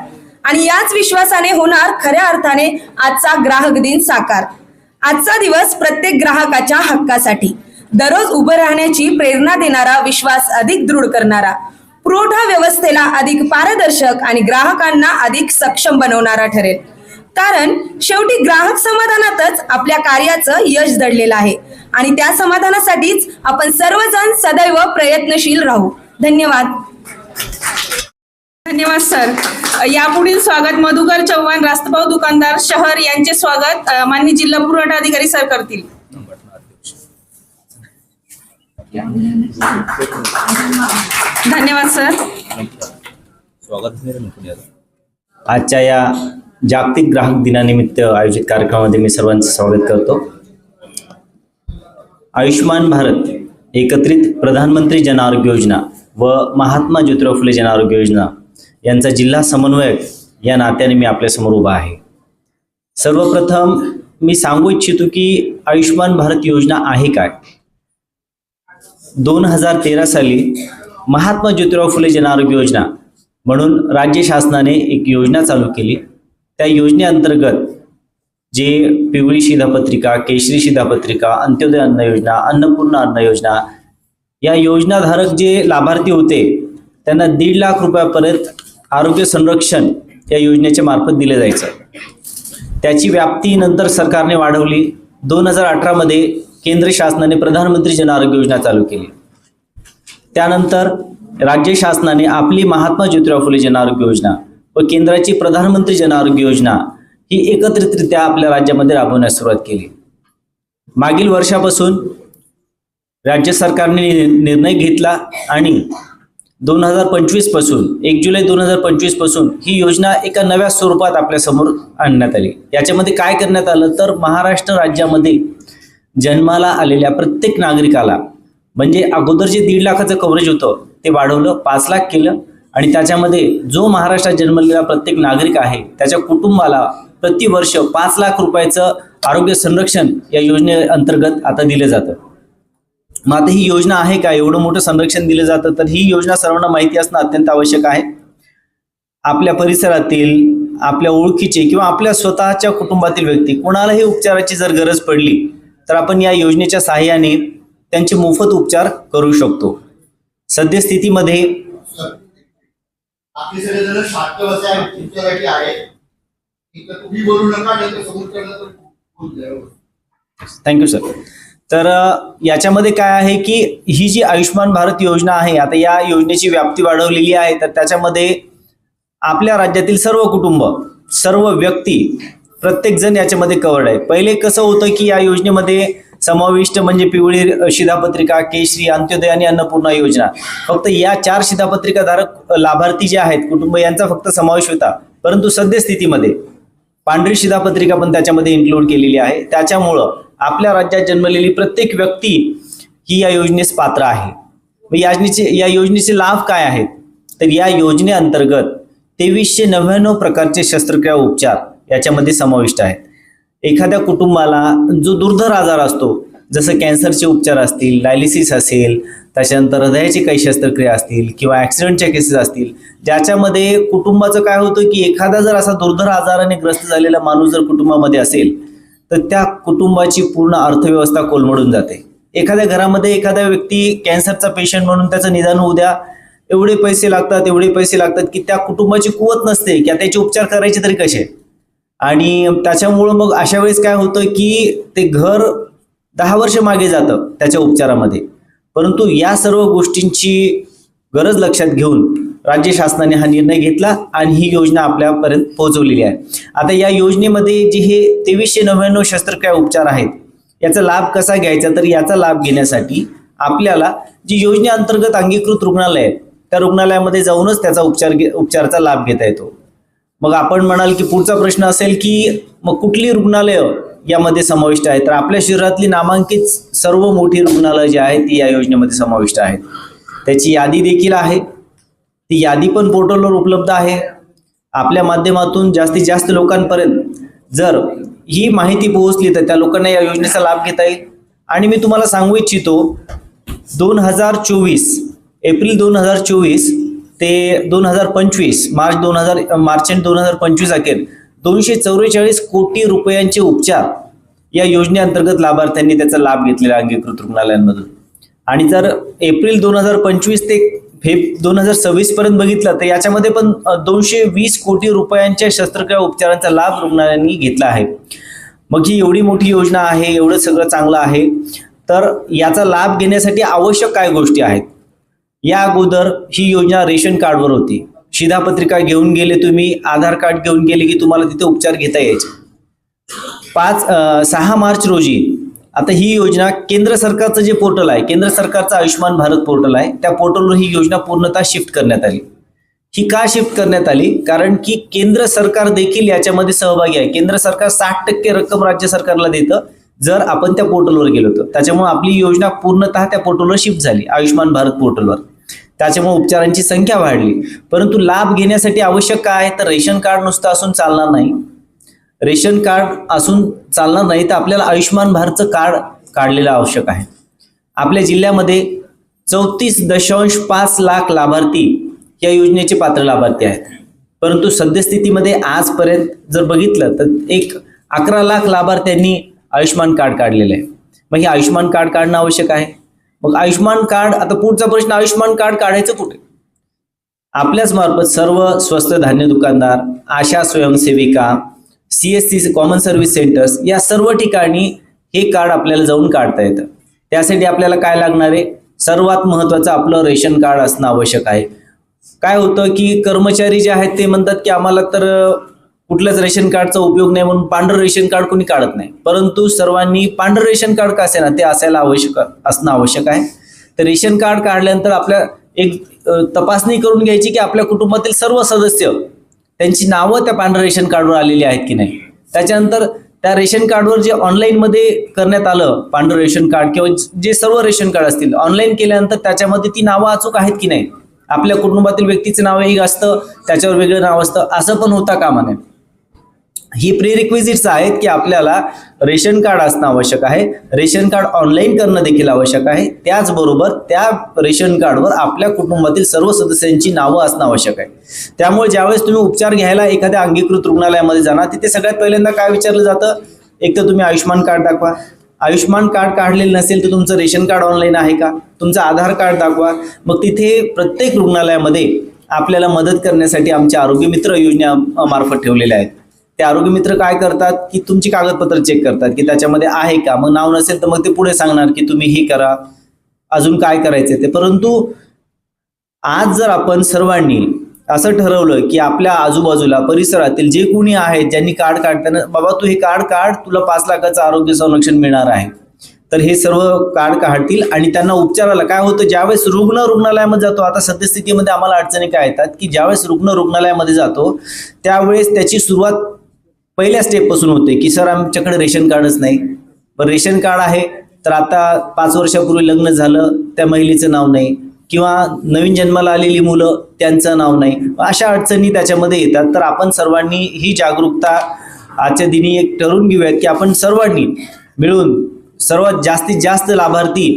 A: आणि याच विश्वासाने होणार खऱ्या अर्थाने आजचा ग्राहक दिन साकार. आजचा दिवस प्रत्येक ग्राहकाच्या हक्कासाठी, दररोज उभं राहण्याची प्रेरणा देणारा, विश्वास अधिक दृढ करणारा, पुरवठा व्यवस्थेला अधिक पारदर्शक आणि ग्राहकांना अधिक सक्षम बनवणारा ठरेल. कारण शेवटी ग्राहक समाधानातच आपल्या कार्याचं यश दडलेलं आहे आणि त्या समाधानासाठीच आपण सर्वजण सदैव प्रयत्नशील राहू. धन्यवाद.
E: धन्यवाद सर. यापुढील स्वागत मधुकर चव्हाण, रास्तभाव दुकानदार शहर यांचे स्वागत माननीय जिल्हा पुरवठा अधिकारी सर करतील. धन्यवाद सर.
I: आजच्या या जागतिक ग्राहक दिनानिमित्त आयोजित कार्यक्रमामध्ये मी सर्वांचं स्वागत करतो. आयुष्मान भारत, एकत्रित प्रधानमंत्री जन आरोग्य योजना व महात्मा ज्योतिराव फुले जन आरोग्य योजना यांचा जिल्हा समन्वयक या नात्याने मी आपल्यासमोर उभा आहे. सर्वप्रथम मी सांगू इच्छितो की आयुष्मान भारत योजना आहे काय. 2013 साली महात्मा ज्योतिराव फुले जन आरोग्य योजना म्हणून राज्य शासनाने एक योजना चालू केली. त्या योजनेअंतर्गत जे पिवळी शिधापत्रिका, केशरी शिधापत्रिका, अंत्योदय अन्न योजना, अन्नपूर्णा अन्न योजना या योजनाधारक जे लाभार्थी होते त्यांना 1.5 लाख रुपयापर्यंत आरोग्य संरक्षण या योजनेच्या मार्फत दिले जायचं. त्याची व्याप्ती नंतर सरकारने वाढवली. 2018 मध्ये केंद्र शासनाने प्रधानमंत्री जन आरोग्य योजना चालू केली. त्यानंतर राज्य शासनाने आपली महात्मा ज्योतिराव फुले जन आरोग्य योजना व केंद्राची प्रधानमंत्री जन आरोग्य योजना ही एकत्रितरित्या आपल्या राज्यामध्ये राबवण्यास सुरुवात केली. मागील वर्षापासून राज्य सरकारने निर्णय घेतला आणि 2025 पासून 1 जुलै 2025 पासून ही योजना एका नव्या स्वरूपात आपल्या समोर आणण्यात आली. याच्यामध्ये काय करण्यात आलं तर महाराष्ट्र राज्यामध्ये जन्माला आलेल्या प्रत्येक नागरिकाला, म्हणजे अगोदर जे 1.5 लाखाचं कव्हरेज होतं ते वाढवलं, 5 लाख केलं आणि त्याच्यामध्ये जो महाराष्ट्रात जन्मलेला प्रत्येक नागरिक आहे त्याच्या कुटुंबाला प्रतिवर्ष 5 लाख रुपयाचं आरोग्य संरक्षण या योजनेअंतर्गत आता दिलं जातं. मग आता ही योजना आहे का, एवढं मोठं संरक्षण दिलं जातं, तर ही योजना सर्वांना माहिती असणं अत्यंत आवश्यक आहे. आपल्या परिसरातील, आपल्या ओळखीचे किंवा आपल्या स्वतःच्या कुटुंबातील व्यक्ती कोणालाही उपचाराची जर गरज पडली तर आपण या योजनेच्या सहाय्याने त्यांचे मोफत उपचार करू शकतो. सद्यस्थितीमध्ये
J: आपले सगळेजण शास्त्रवसे आहेत, तुमच्यासाठी आहे. तुम्ही बोलू नका, नाही तर समोर.
I: Thank you sir. तर याच्यामध्ये काय आहे की ही जी आयुष्मान भारत योजना आहे, आता या योजनेची व्याप्ती वाढवलेली आहे. तर त्याच्यामध्ये आपल्या राज्यातील सर्व कुटुंब, सर्व व्यक्ती, प्रत्येक जण याच्यामध्ये कव्हर्ड आहे. पहिले कसं होतं की या योजनेमध्ये समाविष्ट म्हणजे पिवळी शिधापत्रिका, केशरी, अंत्योदय आणि अन्नपूर्णा योजना, फक्त या 4 शिधापत्रिकाधारक लाभार्थी जे आहेत कुटुंब यांचा फक्त समावेश होता. परंतु सद्यस्थितीमध्ये पांढरी शिधापत्रिका पण त्याच्यामध्ये इन्क्लूड केलेली आहे. त्याच्यामुळं आपल्या राज्यात जन्मलेली प्रत्येक व्यक्ती ही या योजनेस पात्र आहे. या योजनेचे लाभ काय आहेत तर या योजनेअंतर्गत 2399 प्रकारचे शस्त्रक्रिया उपचार याच्यामध्ये समाविष्ट आहेत. एखाद्या कुटुंबाला जो दुर्धर आजार असतो, जसं कॅन्सरचे उपचार असतील, डायलिसिस असेल, त्याच्यानंतर हृदयाची काही शस्त्रक्रिया असतील किंवा ॲक्सिडेंटच्या केसेस असतील, ज्याच्यामध्ये कुटुंबाचं काय होतं की एखादा जर असा दुर्धर आजाराने ग्रस्त झालेला माणूस जर कुटुंबामध्ये असेल तर त्या कुटुंबाची पूर्ण अर्थव्यवस्था कोलमडून जाते. एखाद्या घरामध्ये एखादा व्यक्ती कॅन्सरचा पेशंट म्हणून त्याचं निदान होऊ द्या, एवढे पैसे लागतात की त्या कुटुंबाची कुवत नसते की त्याचे उपचार करायचे तरी कसे. आणि त्याच्यामुळं मग अशा वेळेस काय होतं की ते घर 10 वर्ष मागे जातं त्याच्या उपचारामध्ये. परंतु या सर्व गोष्टींची गरज लक्षात घेऊन राज्य शासनाने हा निर्णय घेतला आणि ही योजना आपल्यापर्यंत पोहोचवलेली आहे. आता या योजनेमध्ये जे हे 2399 शस्त्रक्रिया उपचार आहेत याचा लाभ कसा घ्यायचा, तर याचा लाभ घेण्यासाठी आपल्याला जी योजनेअंतर्गत अंगीकृत रुग्णालय आहे त्या रुग्णालयामध्ये जाऊनच त्याचा उपचाराचा लाभ घेता येतो. मग आपण म्हणाल की पुढचा प्रश्न असेल की मग कुठली रुग्णालय यामध्ये समाविष्ट आहे, तर आपल्या शहरातली नामांकित सर्व मोठी रुग्णालय जी आहेत ती या योजनेमध्ये समाविष्ट आहेत. त्याची यादी देखील आहे, ती यादी पण पोर्टलवर उपलब्ध आहे. आपल्या माध्यमातून जास्तीत जास्त लोकांपर्यंत जर ही माहिती पोहोचली तर त्या लोकांना या योजनेचा लाभ घेता येईल. आणि मी तुम्हाला सांगू इच्छितो एप्रिल 2024 ते 2025 मार्च 2025 अखेर 244 कोटी रुपयांचे उपचार या योजनेअंतर्गत लाभार्थ्यांनी त्याचा लाभ घेतलेला अंगीकृत रुग्णालयांमधून. आणि जर एप्रिल 2025 ते 2026 पर्यंत बघितलं तर याच्यामध्ये पण 220 कोटी रुपयांच्या शस्त्रक्रिया उपचारांचा लाभ रुग्णालयांनी घेतला आहे. मग ही एवढी मोठी योजना आहे, एवढं सगळं चांगलं आहे, तर याचा लाभ घेण्यासाठी आवश्यक काय गोष्टी आहेत. या अगोदर ही योजना रेशन कार्डवर होती. शिधापत्रिका घेऊन गेले तुम्ही, आधार कार्ड घेऊन गेले की तुम्हाला तिथे उपचार घेता यायचे. 6 मार्च रोजी आता ही योजना केंद्र सरकारचं जे पोर्टल आहे, केंद्र सरकारचं आयुष्यमान भारत पोर्टल आहे, त्या पोर्टलवर ही योजना पूर्णतः शिफ्ट करण्यात आली. ही का शिफ्ट करण्यात आली, कारण की केंद्र सरकार देखील याच्यामध्ये सहभागी आहे. केंद्र सरकार 60% रक्कम राज्य सरकारला देतं जर आपण त्या पोर्टलवर गेलो तर. त्याच्यामुळे आपली योजना पूर्णतः त्या पोर्टलवर शिफ्ट झाली, आयुष्यमान भारत पोर्टलवर. त्याच्यामुळे उपचारांची संख्या वाढली. परंतु लाभ घेण्यासाठी आवश्यक काय, तर रेशन कार्ड नुसतं असून चालणार नाही. रेशन कार्ड असून चालणार नाही तर आपल्याला आयुष्यमान भारतचं कार्ड काढलेलं आवश्यक आहे. आपल्या जिल्ह्यामध्ये 34.5 लाख लाभार्थी या योजनेचे पात्र लाभार्थी आहेत. परंतु सद्यस्थितीमध्ये आजपर्यंत जर बघितलं तर 11 लाख लाभार्थ्यांनी आयुष्यमान कार्ड काढलेलं आहे. मग हे आयुष्यमान कार्ड काढणं आवश्यक आहे. मग आयुष्यमान कार्ड, आता पुढचा प्रश्न, आयुष्यमान कार्ड काढायचं कुठे. आपल्याच मार्फत सर्व स्वस्त धान्य दुकानदार, आशा स्वयंसेविका, CSC कॉमन सर्व्हिस सेंटर्स या सर्व ठिकाणी हे कार्ड आपल्याला जाऊन काढता येतं. त्यासाठी आपल्याला काय लागणार आहे, सर्वात महत्वाचं आपलं रेशन कार्ड असणं आवश्यक आहे. काय होतं की कर्मचारी जे आहेत ते म्हणतात की आम्हाला तर कुठल्याच रेशन कार्डचा उपयोग नाही म्हणून पांढरं रेशन कार्ड कोणी काढत नाही. परंतु सर्वांनी पांढरं रेशन कार्ड का असेना ते असायला असणं आवश्यक आहे. तर रेशन कार्ड काढल्यानंतर आपल्या एक तपासणी करून घ्यायची की आपल्या कुटुंबातील सर्व सदस्य त्यांची नावं त्या पांढऱ्या रेशन कार्डवर आलेली आहेत की नाही. त्याच्यानंतर त्या रेशन कार्डवर जे ऑनलाईनमध्ये करण्यात आलं पांढरं रेशन कार्ड किंवा जे सर्व रेशन कार्ड असतील ऑनलाईन केल्यानंतर त्याच्यामध्ये ती नावं अचूक आहेत की नाही. आपल्या कुटुंबातील व्यक्तीचं नाव एक असतं, त्याच्यावर वेगळं नाव असतं, असं पण होता कामा नये. ही प्रीरिक्विजिट्स आहेत की आपल्याला रेशन कार्ड असणं आवश्यक आहे. रेशन कार्ड ऑनलाईन करणं देखील आवश्यक आहे. त्याचबरोबर त्या रेशन कार्डवर आपल्या कुटुंबातील सर्व सदस्यांची नावं असणं आवश्यक आहे. त्यामुळे ज्यावेळेस तुम्ही उपचार घ्यायला एखाद्या अंगीकृत रुग्णालयामध्ये जाणार तिथे सगळ्यात पहिल्यांदा काय विचारलं जातं, एक तर तुम्ही आयुष्यमान कार्ड दाखवा. आयुष्यमान कार्ड काढलेलं नसेल तर तुमचं रेशन कार्ड ऑनलाईन आहे का, तुमचं आधार कार्ड दाखवा. मग तिथे प्रत्येक रुग्णालयामध्ये आपल्याला मदत करण्यासाठी आमच्या आरोग्य मित्र योजनेमार्फत ठेवलेल्या आहेत. ते आरोग्य मित्र काय करतात की तुमची कागदपत्र चेक करतात की त्याच्यामध्ये आहे का. मग नाव नसेल तर मग ते पुढे सांगणार की तुम्ही हे करा, अजून काय करायचं ते. परंतु आज जर आपण सर्वांनी असं ठरवलं की आपल्या आजूबाजूला परिसरातील जे कोणी आहेत ज्यांनी कार्ड काढताना, बाबा तू हे कार्ड काढ, तुला 5 लाखाचं आरोग्य संरक्षण मिळणार आहे, तर हे सर्व कार्ड काढतील आणि त्यांना उपचाराला काय होतं, ज्यावेळेस रुग्ण रुग्णालयामध्ये जातो, आता सद्यस्थितीमध्ये आम्हाला अडचणी काय येतात की ज्यावेळेस रुग्ण रुग्णालयामध्ये जातो त्यावेळेस त्याची सुरुवात पहिल्या स्टेपपासून होते की सर आमच्याकडे रेशन कार्डच नाही. पण रेशन कार्ड आहे तर आता 5 वर्षापूर्वी लग्न झालं त्या महिलेचं नाव नाही किंवा नवीन जन्माला आलेली मुलं त्यांचं नाव नाही, अशा अडचणी त्याच्यामध्ये येतात. तर आपण सर्वांनी ही जागरूकता आजच्या दिनी एक ठरवून घेऊयात की आपण सर्वांनी मिळून सर्वात जास्तीत जास्त लाभार्थी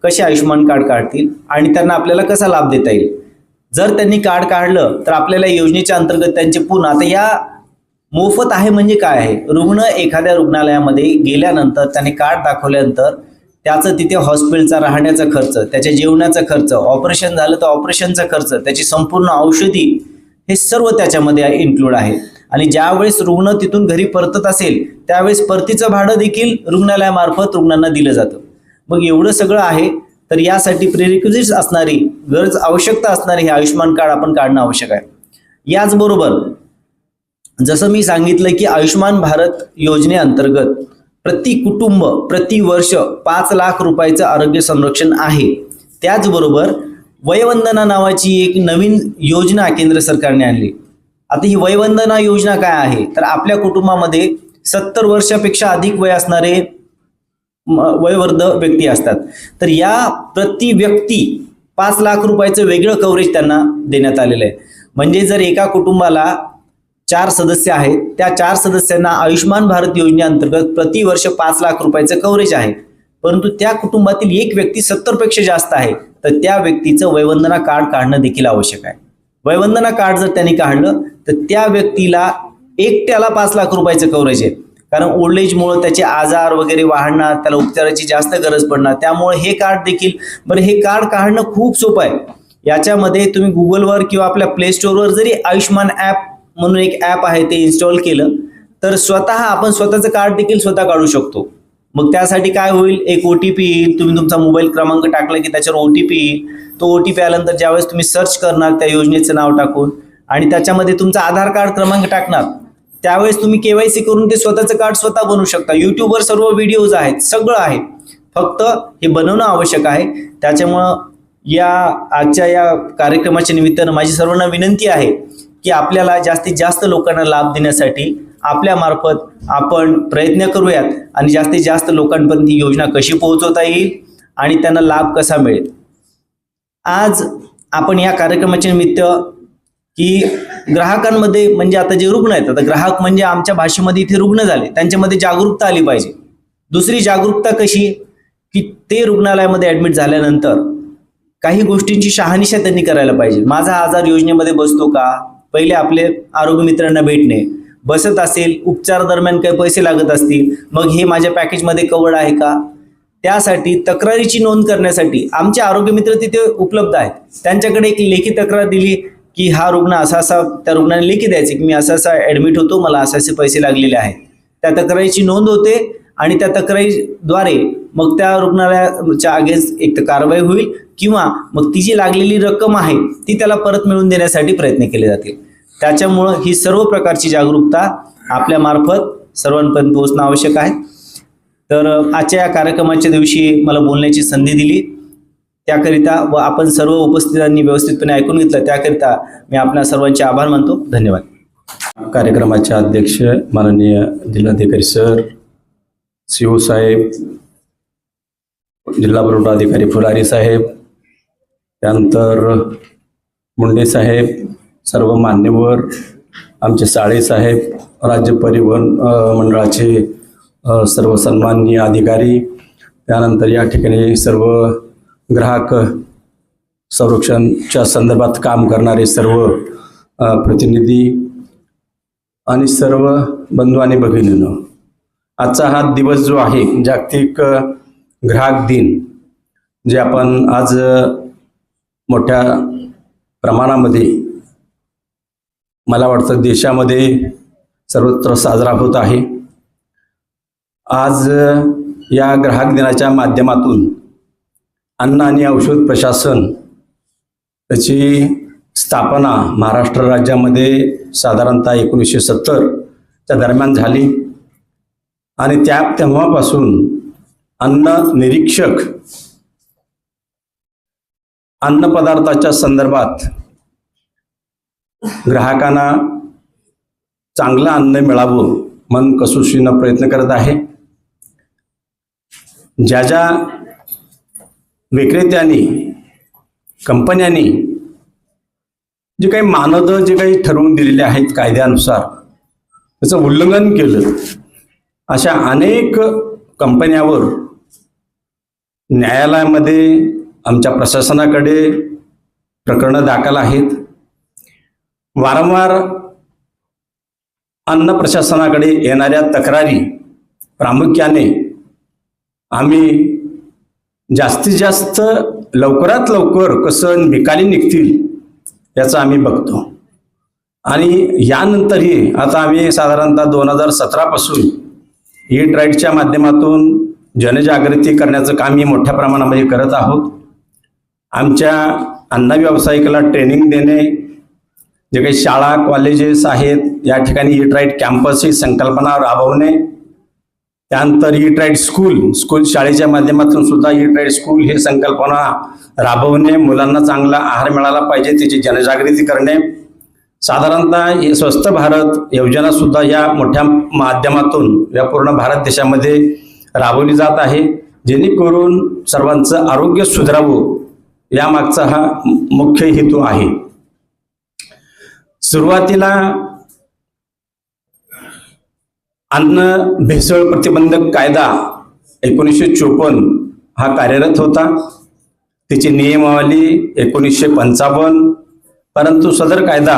I: कसे आयुष्यमान कार्ड काढतील आणि त्यांना आपल्याला कसा लाभ देता येईल. जर त्यांनी कार्ड काढलं तर आपल्याला योजनेच्या अंतर्गत त्यांचे पुन्हा, आता या मोफत आहे म्हणजे काय आहे, रुग्ण एखाद्या रुग्णालयामध्ये गेल्यानंतर त्याने कार्ड दाखवल्यानंतर त्याचं तिथे हॉस्पिटलचा राहण्याचा खर्च, त्याच्या जेवणाचा खर्च, ऑपरेशन झालं तर ऑपरेशनचा खर्च, त्याची संपूर्ण औषधी, हे सर्व त्याच्यामध्ये इन्क्लूड आहे. आणि ज्यावेळेस रुग्ण तिथून घरी परतत असेल त्यावेळेस परतीचं भाडं देखील रुग्णालयामार्फत रुग्णांना दिलं जातं. मग एवढं सगळं आहे, तर यासाठी प्रिरिक्विजिट्स असणारी गरज आवश्यकता असणारी हे आयुष्यमान कार्ड आपण काढणं आवश्यक आहे. याचबरोबर जसं मी सांगितलं की आयुष्यमान भारत योजनेअंतर्गत प्रति कुटुंब प्रति वर्ष 5 लाख रुपयाचं आरोग्य संरक्षण आहे. त्याचबरोबर वयवंदना नावाची एक नवीन योजना केंद्र सरकारने आणली. आता ही वयवंदना योजना काय आहे, तर आपल्या कुटुंबामध्ये 70 वर्षापेक्षा अधिक वय असणारे वयोवृद्ध व्यक्ती असतात, तर या प्रति व्यक्ती 5 लाख रुपयाचं वेगळं कव्हरेज त्यांना देण्यात आलेलं आहे. म्हणजे जर एका कुटुंबाला 4 सदस्य आहेत, त्या 4 सदस्यांना आयुष्यमान भारत योजनेअंतर्गत प्रतिवर्ष 5 लाख रुपयाचं कव्हरेज आहे, परंतु त्या कुटुंबातील एक व्यक्ती 70 पेक्षा जास्त आहे, तर त्या व्यक्तीचं वयवंदना कार्ड काढणं देखील आवश्यक आहे. वयवंदना कार्ड जर त्यांनी काढलं तर त्या व्यक्तीला एकट्याला 5 लाख रुपयाचं कव्हरेज आहे. कारण ओल्ड एजमुळे त्याचे आजार वगैरे वाढणार, त्याला उपचाराची जास्त गरज पडणार, त्यामुळे हे कार्ड देखील हे कार्ड काढणं खूप सोपं आहे. याच्यामध्ये तुम्ही गुगलवर किंवा आपल्या प्ले स्टोअरवर जरी आयुष्यमान ॲप म्हणून एक ॲप आहे ते इन्स्टॉल केलं तर आपण स्वतःचं कार्ड देखील स्वतः काढू शकतो. मग त्यासाठी काय होईल, एक OTP येईल, तुम्ही तुमचा मोबाईल क्रमांक टाकला की त्याच्यावर OTP येईल. तो OTP आल्यानंतर ज्यावेळेस तुम्ही सर्च करणार त्या योजनेचं नाव टाकून आणि त्याच्यामध्ये तुमचा आधार कार्ड क्रमांक टाकणार, त्यावेळेस तुम्ही KYC करून ते स्वतःचं कार्ड स्वतः बनवू शकता. युट्यूबवर सर्व व्हिडिओज आहेत, सगळं आहे, फक्त हे बनवणं आवश्यक आहे. त्याच्यामुळं आजच्या या कार्यक्रमाच्या निमित्तानं माझी सर्वांना विनंती आहे की आपल्याला जास्तीत जास्त लोकांना लाभ देण्यासाठी आपल्या मार्फत आपण प्रयत्न करूयात आणि जास्तीत जास्त लोकांपर्यंत ही योजना कशी पोहोचवता येईल आणि त्यांना लाभ कसा मिळेल. आज आपण या कार्यक्रमाच्या निमित्त की ग्राहकांमध्ये म्हणजे आता जे रुग्ण आहेत, आता ग्राहक म्हणजे आमच्या भाषेमध्ये इथे रुग्ण झाले, त्यांच्यामध्ये जागरूकता आली पाहिजे. दुसरी जागरूकता कशी की ते रुग्णालयामध्ये ऍडमिट झाल्यानंतर काही गोष्टींची शहानिशा त्यांनी करायला पाहिजे. माझा आजार योजनेमध्ये बसतो का, पहिले आपले आरोग्य मित्रांना भेटणे, बसत असेल उपचार दरम्यान काही पैसे लागत असतील मग हे माझ्या पॅकेजमध्ये कव्हर्ड आहे का, त्यासाठी तक्रारीची नोंद करण्यासाठी आमचे आरोग्य मित्र तिथे उपलब्ध आहेत. त्यांच्याकडे एक लेखी तक्रार दिली की हा रुग्ण असा त्या रुग्णाने लेखी द्यायचे की मी असा ऍडमिट होतो, मला असे पैसे लागलेले आहेत. त्या तक्रारीची नोंद होते आणि त्या तक्रारीद्वारे मग त्या रुग्णालयाच्या अगेन्स्ट एक कारवाई होईल किंवा मग ती जी लागलेली रक्कम आहे ती त्याला परत मिळवून देण्यासाठी प्रयत्न केले जातील. त्याच्यामुळं ही सर्व प्रकारची जागरूकता आपल्या मार्फत सर्वांपर्यंत पोहोचणं आवश्यक आहे. तर आजच्या या कार्यक्रमाच्या दिवशी मला बोलण्याची संधी दिली त्याकरिता व आपण सर्व उपस्थितांनी व्यवस्थितपणे ऐकून घेतलं त्याकरिता मी आपल्या सर्वांचे आभार मानतो. धन्यवाद.
G: कार्यक्रमाचे अध्यक्ष माननीय जिल्हाधिकारी सर, CO साहेब, जिल्हा पुरवठा अधिकारी फुलारी साहेब, त्यानंतर मुंडे साहेब, सर्व मान्यवर, आमचे साळे साहेब, राज्य परिवहन मंडळाचे सर्व सन्माननीय अधिकारी, त्यानंतर या ठिकाणी सर्व ग्राहक संरक्षणच्या संदर्भात काम करणारे सर्व प्रतिनिधी आणि सर्व बंधू आणि भगिनींनो, आजचा हा दिवस जो आहे जागतिक ग्राहक दिन, जे आपण आज मोठ्या प्रमाणामध्ये मला वाटतं देशामध्ये सर्वत्र साजरा होत आहे. आज या ग्राहक दिनाच्या माध्यमातून अन्न आणि औषध प्रशासन त्याची स्थापना महाराष्ट्र राज्यामध्ये साधारणतः 1970च्या दरम्यान झाली आणि तेव्हापासून अन्न निरीक्षक अन्न पदार्थाच्या संदर्भात ग्राहकांना चांगलं अन्न मिळावं मन कसोशीनं प्रयत्न करत आहे. ज्या ज्या विक्रेत्यांनी कंपन्यांनी जे काही मानदंड जे काही ठरवून दिलेले आहेत कायद्यानुसार त्याचं उल्लंघन केलं, अशा अनेक कंपन्यावर न्यायालयामध्ये आमच्या प्रशासनाकडे प्रकरणं दाखल आहेत. वारंवार अन्न प्रशासनाकडे येणाऱ्या तक्रारी प्रामुख्याने आम्ही जास्तीत जास्त लवकरात लवकर कसं निकाली निघतील याचं आम्ही बघतो.
K: आणि यानंतरही आता आम्ही साधारणतः 2017 पासून ईट राईटच्या माध्यमातून जनजागृती करण्याचं कामही मोठ्या प्रमाणामध्ये करत आहोत. आमच्या अन्न व्यावसायिकाला ट्रेनिंग देणे, जे काही शाळा कॉलेजेस आहेत या ठिकाणी ईट राईट कॅम्पस ही संकल्पना राबवणे, त्यानंतर ईट राईट स्कूल शाळेच्या माध्यमातून सुद्धा ईट राईट स्कूल ही संकल्पना राबवणे, मुलांना चांगला आहार मिळाला पाहिजे त्याची जनजागृती करणे, साधारणतः हे स्वस्थ भारत योजना सुद्धा या मोठ्या माध्यमातून या पूर्ण भारत देशामध्ये राबवली जात आहे, जेणेकरून सर्वांचं आरोग्य सुधारावं यामागचा हा मुख्य हेतू आहे. सुरुवातीला अन्न भेसळ प्रतिबंधक कायदा 1954 हा कार्यरत होता. त्याची नियमावली 1955, परंतु सदर कायदा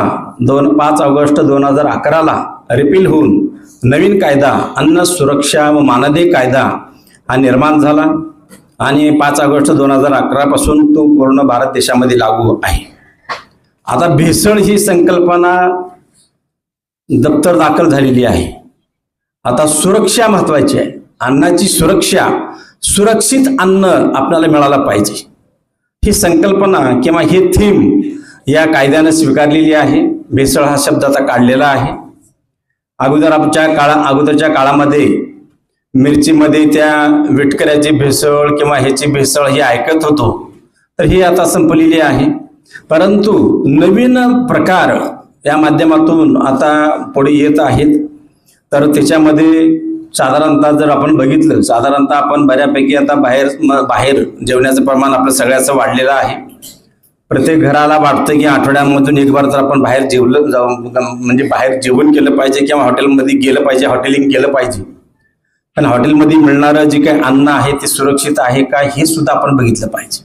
K: 5 ऑगस्ट 2011 रिपील होऊन नवीन कायदा अन्न सुरक्षा व मानदे कायदा हा निर्माण झाला आणि 5 ऑगस्ट 2011 पासून तो पूर्ण भारत देशामध्ये लागू आहे. आता भेसळ ही संकल्पना दप्तर दाखल झालेली आहे. आता सुरक्षा महत्वाची आहे. अन्नाची सुरक्षा, सुरक्षित अन्न आपल्याला मिळालं पाहिजे ही संकल्पना किंवा हे थीम या कायद्यानं स्वीकारलेली आहे. भेसळ हा शब्द आता काढलेला आहे. अगोदरच्या काळामध्ये मिरचीमध्ये त्या विटकऱ्याची भेसळ किंवा ह्याची भेसळ ही ऐकत होतो, तर ही आता संपलेली आहे. परंतु नवीन प्रकार या माध्यमातून आता पुढे येत आहेत. तर त्याच्यामध्ये साधारणतः जर आपण बघितलं, साधारणतः आपण बऱ्यापैकी आता बाहेर जेवण्याचं प्रमाण आपलं सगळ्याचं वाढलेलं आहे. प्रत्येक घराला वाटतं की आठवड्यामधून एक बार तर आपण बाहेर म्हणजे बाहेर जेवण केलं पाहिजे किंवा हॉटेलमध्ये गेलं पाहिजे, हॉटेलिंग केलं पाहिजे. पण हॉटेलमध्ये मिळणारं जे काही अन्न आहे ते सुरक्षित आहे का हे सुद्धा आपण बघितलं पाहिजे.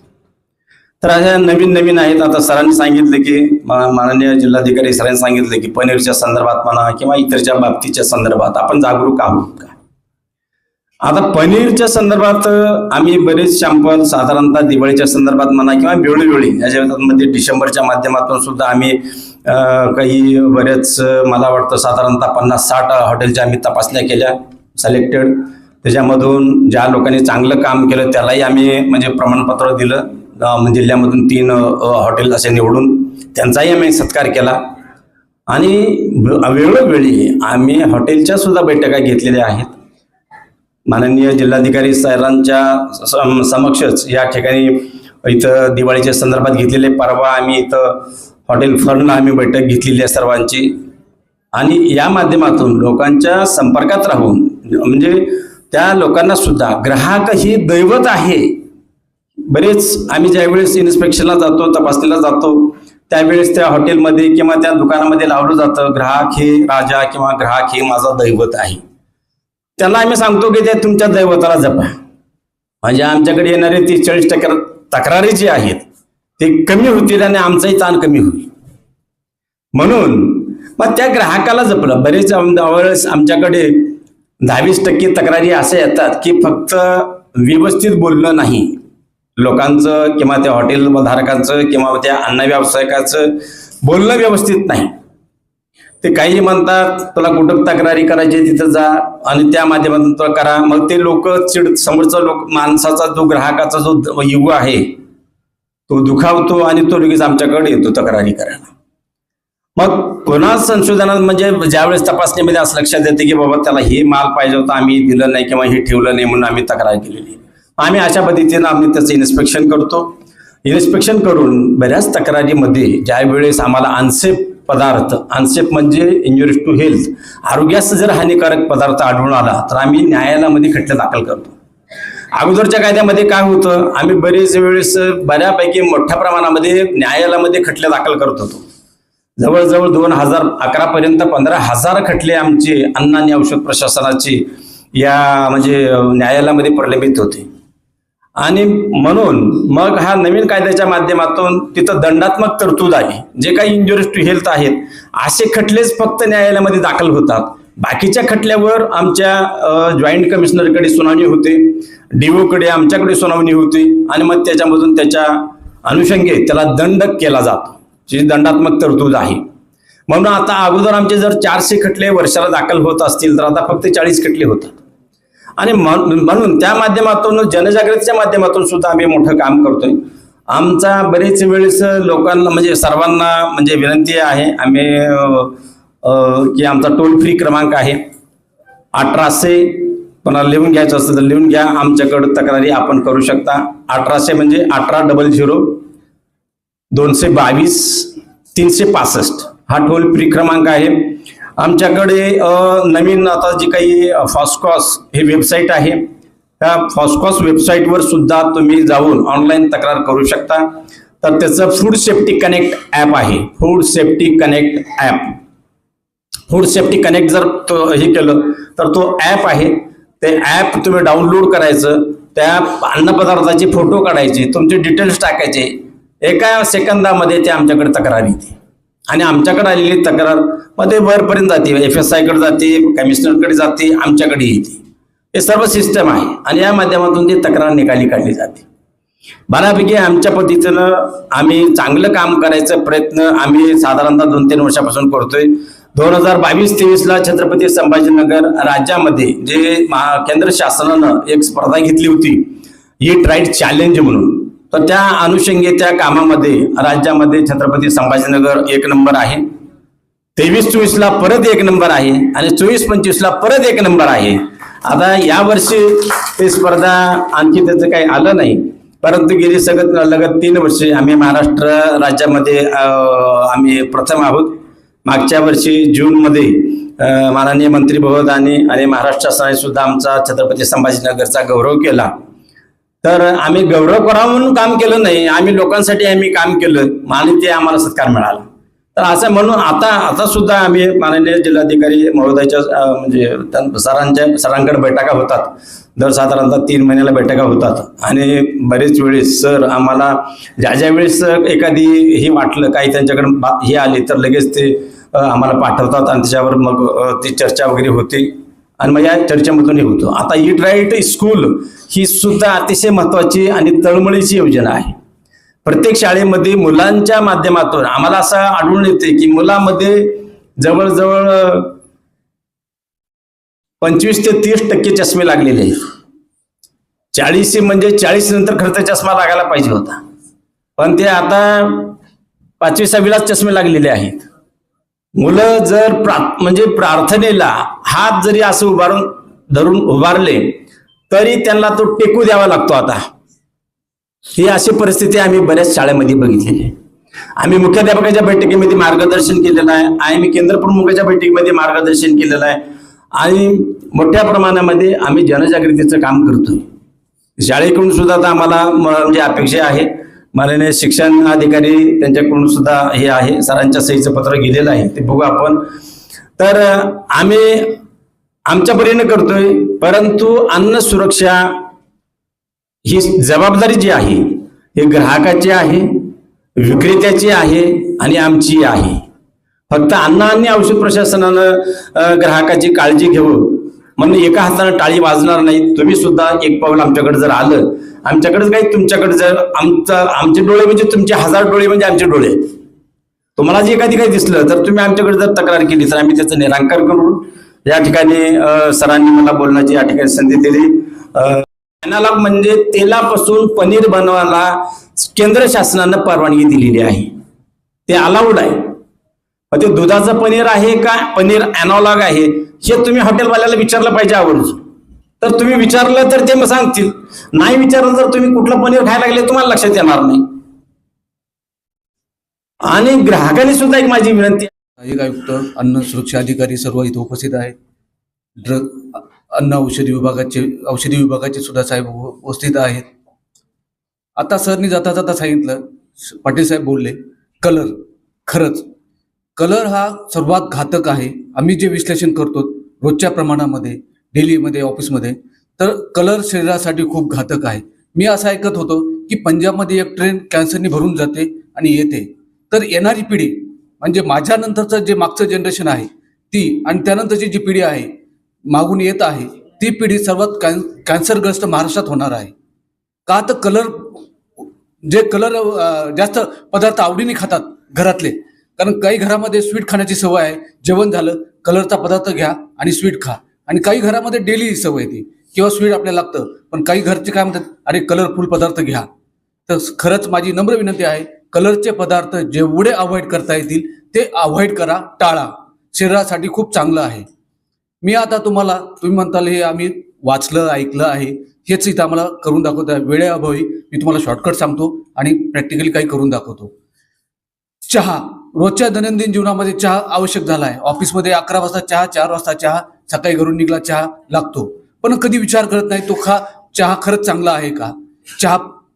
K: तर अशा नवीन आहेत. आता सरांनी सांगितलं की माननीय जिल्हाधिकारी सरांनी सांगितलं की पनीरच्या संदर्भात म्हणा किंवा इतरच्या बाबतीच्या संदर्भात आपण जागरूक आहोत का. आता पनीरच्या संदर्भात आम्ही बरेच सॅम्पल साधारणतः दिवाळीच्या संदर्भात म्हणा किंवा वेळोवेळी याच्यामध्ये डिसेंबरच्या माध्यमातून सुद्धा आम्ही काही बरेच मला वाटतं साधारणतः 50-60 हॉटेलच्या आम्ही तपासण्या केल्या सिलेक्टेड. त्याच्यामधून ज्या लोकांनी चांगलं काम केलं त्यालाही आम्ही म्हणजे प्रमाणपत्र दिलं. जिल्ह्यामधून 3 हॉटेल असे निवडून त्यांचाही आम्ही सत्कार केला. आणि वेळोवेळी आम्ही हॉटेलच्या सुद्धा बैठका घेतलेल्या आहेत. माननीय जिल्हाधिकारी सरांच्या समक्षच या ठिकाणी इथं दिवाळीच्या संदर्भात घेतलेले परवा आम्ही इथं हॉटेल फर्नला आम्ही बैठक घेतलेली आहे सर्वांची. आणि या माध्यमातून लोकांच्या संपर्कात राहून म्हणजे त्या लोकांना सुद्धा ग्राहक ही दैवत आहे. बरेच आम्ही ज्यावेळेस इन्स्पेक्शनला जातो, तपासणीला जातो, त्यावेळेस त्या हॉटेलमध्ये किंवा त्या दुकानामध्ये लावलं जातं ग्राहक हे राजा किंवा ग्राहक हे माझा दैवत आहे. त्याला आम्ही सांगतो की त्या तुमच्या दैवताला जपा. म्हणजे आमच्याकडे येणारे 30-40% तक्रारी जी आहेत ते कमी होतील आणि आमचाही ताण कमी होईल. म्हणून मग त्या ग्राहकाला जपलं. बरेच वेळेस आमच्याकडे 10-20% तक्रारी असे येतात की फक्त व्यवस्थित बोलणं नाही लोकांचं किंवा त्या हॉटेल धारकांचं किंवा त्या अन्न व्यावसायिकाचं बोलणं व्यवस्थित नाही. ते काही म्हणतात तुला कुठं तक्रारी करायची तिथं जा आणि त्या माध्यमातून तुला करा. मग ते लोक समोरचा माणसाचा जो ग्राहकाचा जो युग आहे तो दुखावतो आणि तो लगेच आमच्याकडे येतो तक्रारी करायला. मग पुन्हा संशोधनात म्हणजे ज्यावेळेस तपासणीमध्ये असं लक्षात येते की बाबा त्याला हे माल पाहिजे होता आम्ही दिलं नाही किंवा हे ठेवलं नाही म्हणून आम्ही तक्रार केलेली. आम्ही अशा पद्धतीनं आम्ही त्याचं इन्स्पेक्शन करतो. इन्स्पेक्शन करून बऱ्याच तक्रारीमध्ये ज्या वेळेस आम्हाला अनसेफ पदार्थ, अनसेफ म्हणजे इंजुरीज टू हेल्थ, आरोग्यास जर हानिकारक पदार्थ आढळून आला तर आम्ही न्यायालयामध्ये खटले दाखल करतो. अगोदरच्या कायद्यामध्ये काय होतं, आम्ही बरेच वेळेस बऱ्यापैकी मोठ्या प्रमाणामध्ये न्यायालयामध्ये खटले दाखल करत होतो. जवळजवळ 2011 पर्यंत 15,000 खटले आमचे अन्न आणि औषध प्रशासनाचे या म्हणजे न्यायालयामध्ये प्रलंबित होते. आणि म्हणून मग हा नवीन कायद्याच्या माध्यमातून तिथं दंडात्मक तरतूद आली. जे काही इंजुरीज टू हेल्थ आहेत असे खटलेच फक्त न्यायालयामध्ये दाखल होतात. बाकीच्या खटल्यावर आमच्या जॉईंट कमिशनरकडे सुनावणी होते, डीओकडे आमच्याकडे सुनावणी होती आणि मग त्याच्यामधून त्याच्या अनुषंगे त्याला दंड केला जातो, जी दंडात्मक तरतूद आहे. म्हणून आता अगोदर आमचे जर 400 खटले वर्षाला दाखल होत असतील तर आता फक्त 40 खटले होतात. आणि म्हणून त्या माध्यमातून जनजागृतीच्या माध्यमातून सुद्धा आम्ही मोठं काम करतोय. आमचा बरेच वेळेस लोकांना म्हणजे सर्वांना म्हणजे विनंती आहे आम्ही की आमचा टोल फ्री क्रमांक आहे 1800. कोणाला लिहून घ्यायचं असतं तर लिहून घ्या. आमच्याकडे तक्रारी आपण करू शकता. 1800 म्हणजे 1800-222-365 हा टोल फ्री क्रमांक आहे. आमच्याकडे नवीन आता जी काही फॉस्कॉस हे वेबसाईट आहे त्या फॉस्कॉस वेबसाईटवर सुद्धा तुम्ही जाऊन ऑनलाईन तक्रार करू शकता. तर त्याचं फूड सेफ्टी कनेक्ट ॲप आहे. Food safety connect app, food safety connect जर हे केलं तर तो ॲप आहे. ते ॲप तुम्ही डाउनलोड करायचं, त्या अन्नपदार्थाचे फोटो काढायचे, तुमचे डिटेल्स टाकायचे. एका सेकंदामध्ये ते आमच्याकडे तक्रार येते आणि आमच्याकडे आलेली तक्रार मध्ये वरपर्यंत जाते, FSI कडे जाते, कमिशनरकडे जाते, आमच्याकडे येते. हे सर्व सिस्टम आहे आणि या माध्यमातून ती तक्रार निकाली काढली जाते. बऱ्यापैकी आमच्या पद्धतीनं आम्ही चांगलं काम करायचा प्रयत्न आम्ही साधारणतः 2-3 वर्षापासून करतोय. 2022-23ला छत्रपती संभाजीनगर राज्यामध्ये जे केंद्र शासनानं एक स्पर्धा घेतली होती ईट राईट चॅलेंज म्हणून, तर त्या अनुषंगी त्या कामामध्ये राज्यामध्ये छत्रपती संभाजीनगर 1 नंबर आहे. 23-24ला परत 1 नंबर आहे आणि 24-25ला परत 1 नंबर आहे. आता यावर्षी ते स्पर्धा आणखी त्याचं काही आलं नाही, परंतु गेली लगत 3 वर्षे आम्ही महाराष्ट्र राज्यामध्ये आम्ही प्रथम आहोत. मागच्या वर्षी जूनमध्ये माननीय मंत्री महोदयांनी आणि महाराष्ट्र शासनाने सुद्धा आमचा छत्रपती संभाजीनगरचा गौरव केला. तर आम्ही गौरव करावा म्हणून काम केलं नाही, आम्ही लोकांसाठी आम्ही काम केलं आणि ते आम्हाला सत्कार मिळाला. तर असं म्हणून आता सुद्धा आम्ही माननीय जिल्हाधिकारी महोदयाच्या म्हणजे सरांकडे बैठका होतात. दर साधारणतः 3 महिन्याला बैठका होतात आणि बरेच वेळेस सर आम्हाला ज्या वेळेस एखादी हे वाटलं काही त्यांच्याकडे हे आले तर लगेच ते आम्हाला पाठवतात आणि त्याच्यावर मग ती चर्चा वगैरे होते आणि मग या चर्चेमधून हे होतं. आता ईट राईट स्कूल ही सुद्धा अतिशय महत्वाची आणि तळमळीची योजना आहे. प्रत्येक शाळेमध्ये मुलांच्या माध्यमातून आम्हाला असं आढळून येते की मुलांमध्ये जवळजवळ 25 ते 30% चष्मे लागलेले आहेत. 40 म्हणजे 40 नंतर खरं तर चष्मा लागायला पाहिजे होता, पण ते आता 5वी-6वीलाच चष्मे लागलेले आहेत. मुलं जर म्हणजे प्रार्थनेला हात जरी असं धरून उभारले तरी त्यांना तो टेकू द्यावा लागतो. आता ही अशी परिस्थिती आम्ही बऱ्याच शाळेमध्ये बघितलेली आहे. आम्ही मुख्याध्यापकाच्या बैठकीमध्ये मार्गदर्शन केलेलं आहे, आम्ही केंद्र प्रमुखाच्या बैठकीमध्ये मार्गदर्शन केलेलं आहे आणि मोठ्या प्रमाणामध्ये आम्ही जनजागृतीचं काम करतोय. शाळेकडून सुद्धा आता आम्हाला म्हणजे अपेक्षा आहे, माननीय शिक्षण अधिकारी त्यांच्याकडून सुद्धा हे आहे, सरांच्या सहीचं पत्र गेलेलं आहे, ते बघू आपण. तर आम्ही आमच्या परीने करतोय, परंतु अन्न सुरक्षा ही जबाबदारी जी आहे हे ग्राहकाची आहे, विक्रेत्याची आहे आणि आमची आहे. फक्त अन्न आणि औषध प्रशासनानं ग्राहकाची काळजी घेऊ म्हणून एका हाताने टाळी वाजणार नाही. तुम्ही सुद्धा एक पाऊल आमच्याकडे जर आलं, आमच्याकडे काही तुमच्याकडे जर आमचे डोळे म्हणजे तुमचे 1000 डोळे म्हणजे आमचे डोळे, तुम्हाला जे एखादी काही दिसलं तर तुम्ही आमच्याकडे जर तक्रार केली तर आम्ही त्याचं निराकरण करू. या ठिकाणी सरांनी मला बोलण्याची या ठिकाणी संधी दिली. एनालॉग म्हणजे तेलापासून पनीर बनवायला केंद्र शासनानं परवानगी दिलेली आहे, ते अलाउड आहे. मग ते दुधाचं पनीर आहे का पनीर एनालॉग आहे हे तुम्ही हॉटेलवाल्याला विचारलं पाहिजे आवर्जून. तर तुम्ही विचारलं तर ते मग सांगतील, नाही विचारलं तर तुम्ही कुठलं पनीर खायला लागले तुम्हाला लक्षात येणार नाही. आणि ग्राहकांनी सुद्धा एक माझी विनंती,
D: एक आयुक्त, अन्न सुरक्षा अधिकारी सर्व इथे उपस्थित आहेत. अन्न औषधी विभागाचे सुद्धा साहेब उपस्थित आहेत. आता सरनी जाता जाता सांगितलं, पाटील साहेब बोलले, खरंच कलर हा सर्वात घातक आहे. आम्ही जे विश्लेषण करतो रोजच्या प्रमाणामध्ये डेलीमध्ये ऑफिसमध्ये, तर कलर शरीरासाठी खूप घातक आहे. मी असं ऐकत होतो की पंजाबमध्ये एक ट्रेन कॅन्सरनी भरून जाते आणि येते, तर येणारी पिढी म्हणजे माझ्या नंतरचं जे मागचं जनरेशन आहे ती आणि त्यानंतरची जी पिढी आहे मागून येत आहे ती पिढी सर्वात कॅन्सरग्रस्त महाराष्ट्रात होणार आहे. का तर कलर जास्त पदार्थ आवडीने खातात घरातले, कारण काही घरामध्ये स्वीट खाण्याची सवय आहे. जेवण झालं, कलरचा पदार्थ घ्या आणि स्वीट खा. आणि काही घरामध्ये डेली सवय ती किंवा स्वीट आपल्याला लागतं, पण काही घरचे काय म्हणतात, अरे कलरफुल पदार्थ घ्या. तर खरंच माझी नम्र विनंती आहे, कलरचे पदार्थ जेवढे अवॉइड करता येतील ते अवॉइड करा, टाळा. शरीरासाठी खूप चांगलं आहे. मी आता तुम्ही म्हणताल हे आम्ही वाचलं ऐकलं आहे, हेच इथं आम्हाला करून दाखवत आहे. वेळेअभावी मी तुम्हाला शॉर्टकट सांगतो आणि प्रॅक्टिकली काही करून दाखवतो. चहा रोजच्या दैनंदिन जीवनामध्ये चहा आवश्यक झाला आहे. ऑफिसमध्ये 11 वाजता चहा, 4 वाजता चहा, सकाळी घरून निघाला चहा लागतो. पण कधी विचार करत नाही तो चहा खरंच चांगला आहे का?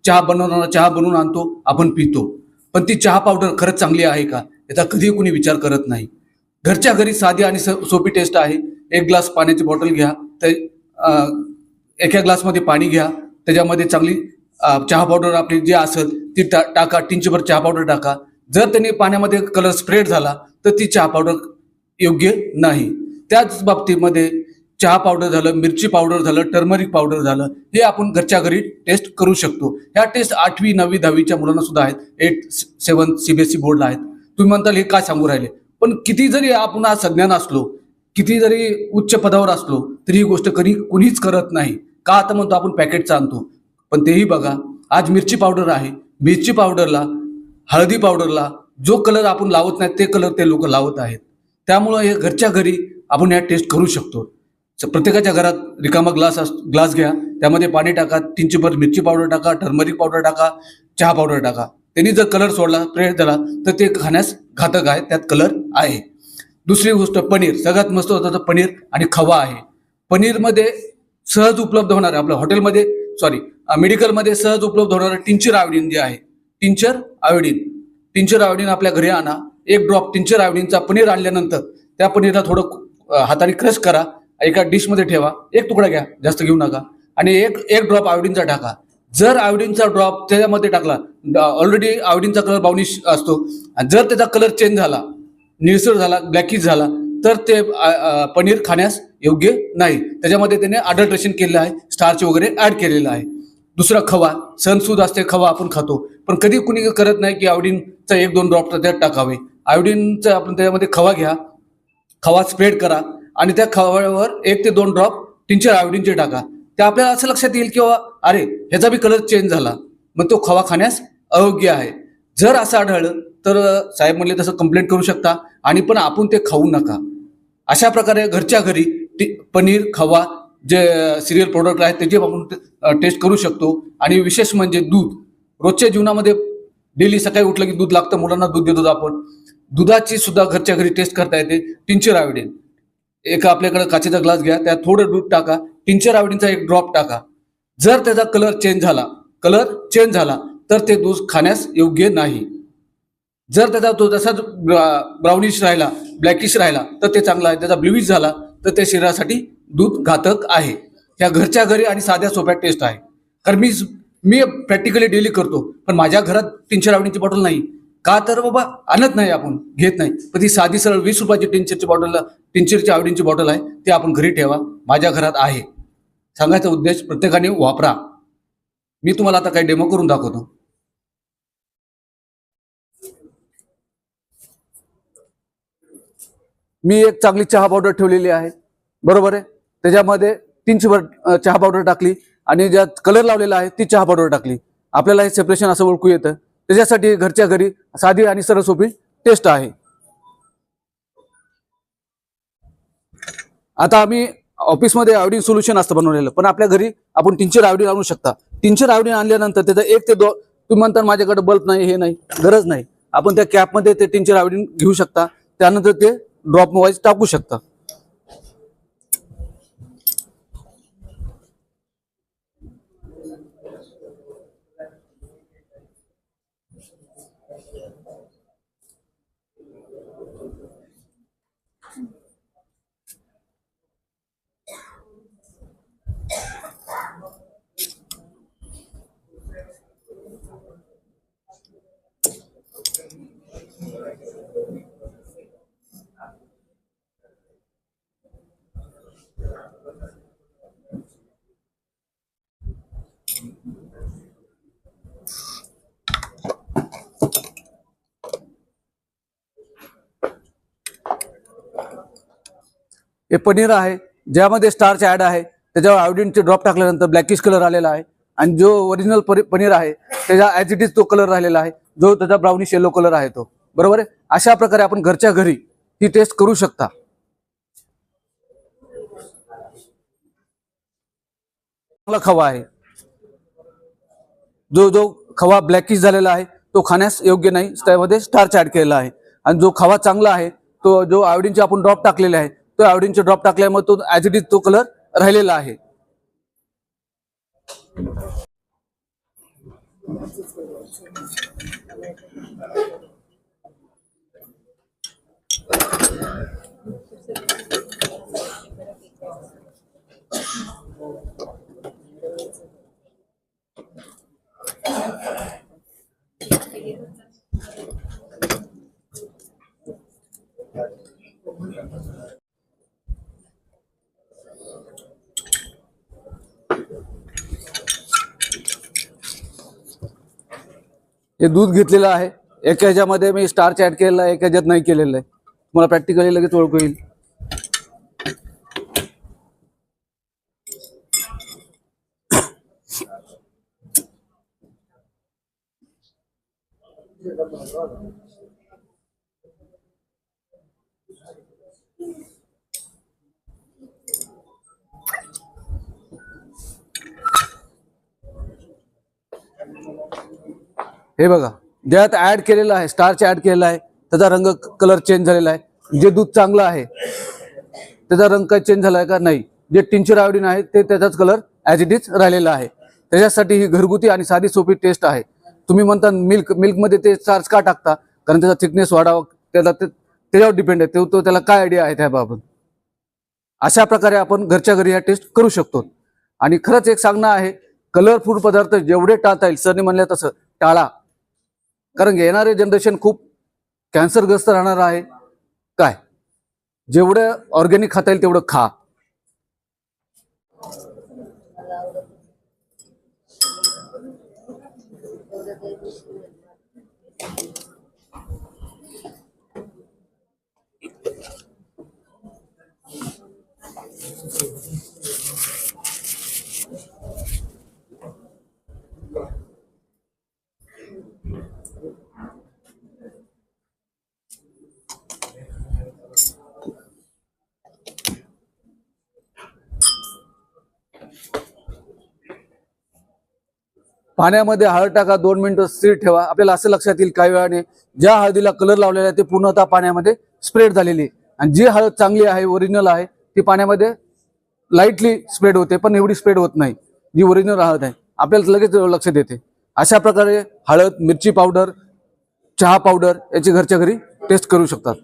D: चहा बनवून आणतो, आपण पितो, पण ती चहा पावडर खरंच चांगली आहे का याचा कधी कुणी विचार करत नाही. घरच्या घरी साधी आणि सोपी टेस्ट आहे. 1 ग्लास पाण्याची बॉटल घ्या, तर एका ग्लासमध्ये पाणी घ्या, त्याच्यामध्ये चांगली चहा पावडर आपली जी असेल ती टाका, टिंचभर चहा पावडर टाका. जर त्याने पाण्यामध्ये कलर स्प्रेड झाला तर ती चहा पावडर योग्य नाही. त्याच बाबतीमध्ये चहा पावडर झालं, मिरची पावडर झालं, टर्मरिक पावडर झालं, हे आपण घरच्या घरी टेस्ट करू शकतो. ह्या टेस्ट 8वी 9वी 10वीच्या मुलांना सुद्धा आहेत. 8, 7 CBSE बोर्डला आहेत. तुम्ही म्हणताल हे काय सांगू राहिले, पण किती जरी आपण आज सज्ञान असलो, किती जरी उच्च पदावर असलो, तरी ही गोष्ट कुणीच करत नाही. का आता म्हणतो आपण पॅकेटचा आणतो, पण तेही बघा, आज मिरची पावडर आहे, मिरची पावडरला, हळदी पावडरला जो कलर आपण लावत नाही ते कलर ते लोक लावत आहेत. त्यामुळं हे घरच्या घरी आपण ह्या टेस्ट करू शकतो. प्रत्येकाच्या घरात रिकामा ग्लास घ्या, त्यामध्ये पाणी टाका, टिंचभर मिरची पावडर टाका, टर्मरिक पावडर टाका, चहा पावडर टाका. त्यांनी जर कलर सोडला, स्प्रेड झाला, तर ते खाण्यास घातक आहे, त्यात कलर आहे. दुसरी गोष्ट, पनीर. सगळ्यात मस्त होतं तर पनीर आणि खवा आहे. पनीरमध्ये सहज उपलब्ध होणार आपल्या हॉटेलमध्ये मेडिकलमध्ये सहज उपलब्ध होणारं टिंचर आयोडीन जे आहे, टिंचर आयोडीन आपल्या घरी आणा. 1 ड्रॉप टिंचर आयोडीनचा पनीर आणल्यानंतर त्या पनीरला थोडं हाताने क्रश करा, एका डिशमध्ये ठेवा, 1 तुकडा घ्या, जास्त घेऊ नका, आणि एक ड्रॉप आयोडीनचा टाका. जर आयोडीनचा ड्रॉप त्याच्यामध्ये टाकला, ऑलरेडी आयोडीनचा कलर ब्राउनिश असतो, जर त्याचा कलर चेंज झाला, निळसर झाला, ब्लॅकिश झाला, तर ते पनीर खाण्यास योग्य नाही. त्याच्यामध्ये त्याने अडल्ट्रेशन केलेलं आहे, स्टार्च वगैरे ऍड केलेलं आहे. दुसरा खवा, सणसूद असते, खवा आपण खातो, पण कधी कुणी करत नाही की आयोडीनचा 1-2 ड्रॉप त्यात टाकावे. आयोडीनचा आपण त्याच्यामध्ये खवा घ्या, खवा स्प्रेड करा, आणि त्या खव्यावर 1 ते 2 ड्रॉप टिंचर आयोडीनचे टाका. ते आपल्याला असं लक्षात येईल किंवा अरे ह्याचा बी कलर चेंज झाला, मग तो खवा खाण्यास अयोग्य आहे. जर असं आढळलं तर साहेब म्हणले तसं कंप्लेंट करू शकता, आणि पण आपण ते खाऊ नका. अशा प्रकारे घरच्या घरी पनीर, खवा जे सिरियल प्रोडक्ट आहेत त्याची आपण टेस्ट करू शकतो. आणि विशेष म्हणजे दूध. रोजच्या जीवनामध्ये डेली सकाळी उठलं की दूध लागतं, मुलांना दूध देतो आपण. दुधाची सुद्धा घरच्या घरी टेस्ट करता येते. टिंचर आयोडीन, एक आपल्याकडे काचेचा ग्लास घ्या, त्यात थोडं दूध टाका, टिंचर आयोडीनचा 1 ड्रॉप टाका. जर त्याचा कलर चेंज झाला तर ते दूध खाण्यास योग्य नाही. जर त्याचा तो तसाच ब्राउनिश राहिला, ब्लॅकिश राहिला, तर ते चांगलं आहे. त्याचा ब्ल्यूइश झाला तर ते शरीरासाठी दूध घातक आहे. ह्या घरच्या घरी आणि साध्या सोप्या टेस्ट आहे. कारण मी प्रॅक्टिकली डेली करतो, पण माझ्या घरात टिंचर आयोडीनची बॉटल नाही. का तर बाबा आणत नाही, आपण घेत नाही, पण ती साधी सरळ 20 रुपयाची टिंचरची आयोडीनची बॉटल आहे, ती आपण घरी ठेवा. माझ्या घरात आहे. सांगायचा उद्देश, प्रत्येकाने वापरा. मी तुम्हाला आता काही डेमो करून दाखवतो. मी एक चांगली चहा पावडर ठेवलेली आहे, बरोबर आहे. त्याच्यामध्ये 3 चहा पावडर टाकली आणि ज्यात कलर लावलेला आहे ती चहा पावडर टाकली. आपल्याला हे सेपरेशन असं ओळखू येतं. त्याच्यासाठी घरच्या घरी साधी आणि सरळ सोपी टेस्ट आहे. आता आम्ही ऑफिसमध्ये आयोडीन सोल्युशन असतं बनवलेलं, पण आपल्या घरी आपण टिंचर आयोडीन आणू शकता. टिंचर आयोडीन आणल्यानंतर त्याचा 1 ते 2, तुम्ही म्हणता माझ्याकडे बल्ब नाही, हे नाही, गरज नाही, आपण त्या कॅपमध्ये ते टिंचर आयोडीन घेऊ शकता. त्यानंतर ते ड्रॉप वाईज टाकू शकता. हे पनीर आहे ज्यामध्ये स्टार्च ॲड आहे, त्याच्यावर आयोडीनचे ड्रॉप टाकल्यानंतर ब्लॅकिश कलर आलेला आहे. आणि जो ओरिजिनल पनीर आहे त्याच्या ॲज इट इज तो कलर राहिलेला आहे, जो त्याचा ब्राउनिश येलो कलर आहे तो. बरोबर आहे. अशा प्रकारे आपण घरच्या घरी ही टेस्ट करू शकता. चांगला खवा आहे. जो खवा ब्लॅकिश झालेला आहे तो खाण्यास योग्य नाही, त्यामध्ये स्टार्च ॲड केलेला आहे. आणि जो खवा चांगला आहे तो जो आयोडीनचे आपण ड्रॉप टाकलेले आहे, तो आयोडीनचे ड्रॉप टाकल्यामुळे तो ॲज इट इज तो कलर राहिलेला आहे. हे दूध घेतलेलं आहे. एका ह्याच्यामध्ये मी स्टार्च ॲड केलेला आहे, एका ह्याच्यात नाही केलेलं आहे. तुम्हाला प्रॅक्टिकली लगेच ओळखू येईल. हे बघा, ज्यात ॲड केलेला आहे स्टार्च ॲड केलेला आहे त्याचा रंग कलर चेंज झालेला आहे. जे दूध चांगलं आहे त्याचा रंग काही चेंज झाला आहे का? नाही. जे टिंचर आयोडीन आहे ते त्याचाच कलर ॲज इट इज राहिलेला आहे. त्याच्यासाठी ही घरगुती आणि साधी सोपी टेस्ट आहे. तुम्ही म्हणता मिल्कमध्ये ते स्टार्च का टाकता? कारण त्याचा थिकनेस वाढावा, त्याच्यावर डिपेंड आहे. तो त्याला काय आयडिया आहे त्याबाबत. अशा प्रकारे आपण घरच्या घरी ह्या टेस्ट करू शकतो. आणि खरंच एक सांगणं आहे, कलरफुल पदार्थ जेवढे टाळता येईल सरने म्हणले तसं टाळा. कारण येणारे जनरेशन खूप कॅन्सरग्रस्त राहणार आहे. काय जेवढं ऑर्गॅनिक खाता येईल तेवढं खा. पाण्यामध्ये हळद टाका, 2 मिनिटं स्थिर ठेवा. आपल्याला असं लक्षात येईल काही वेळाने ज्या हळदीला कलर लावलेला आहे ते पूर्णतः पाण्यामध्ये स्प्रेड झालेली आहे. आणि जी हळद चांगली आहे, ओरिजिनल आहे, ती पाण्यामध्ये लाईटली स्प्रेड होते, पण एवढी स्प्रेड होत नाही जी ओरिजिनल हळद आहे. आपल्याला लगेच लक्षात येते. अशा प्रकारे हळद, मिरची पावडर, चहा पावडर याची घरच्या घरी टेस्ट करू शकतात.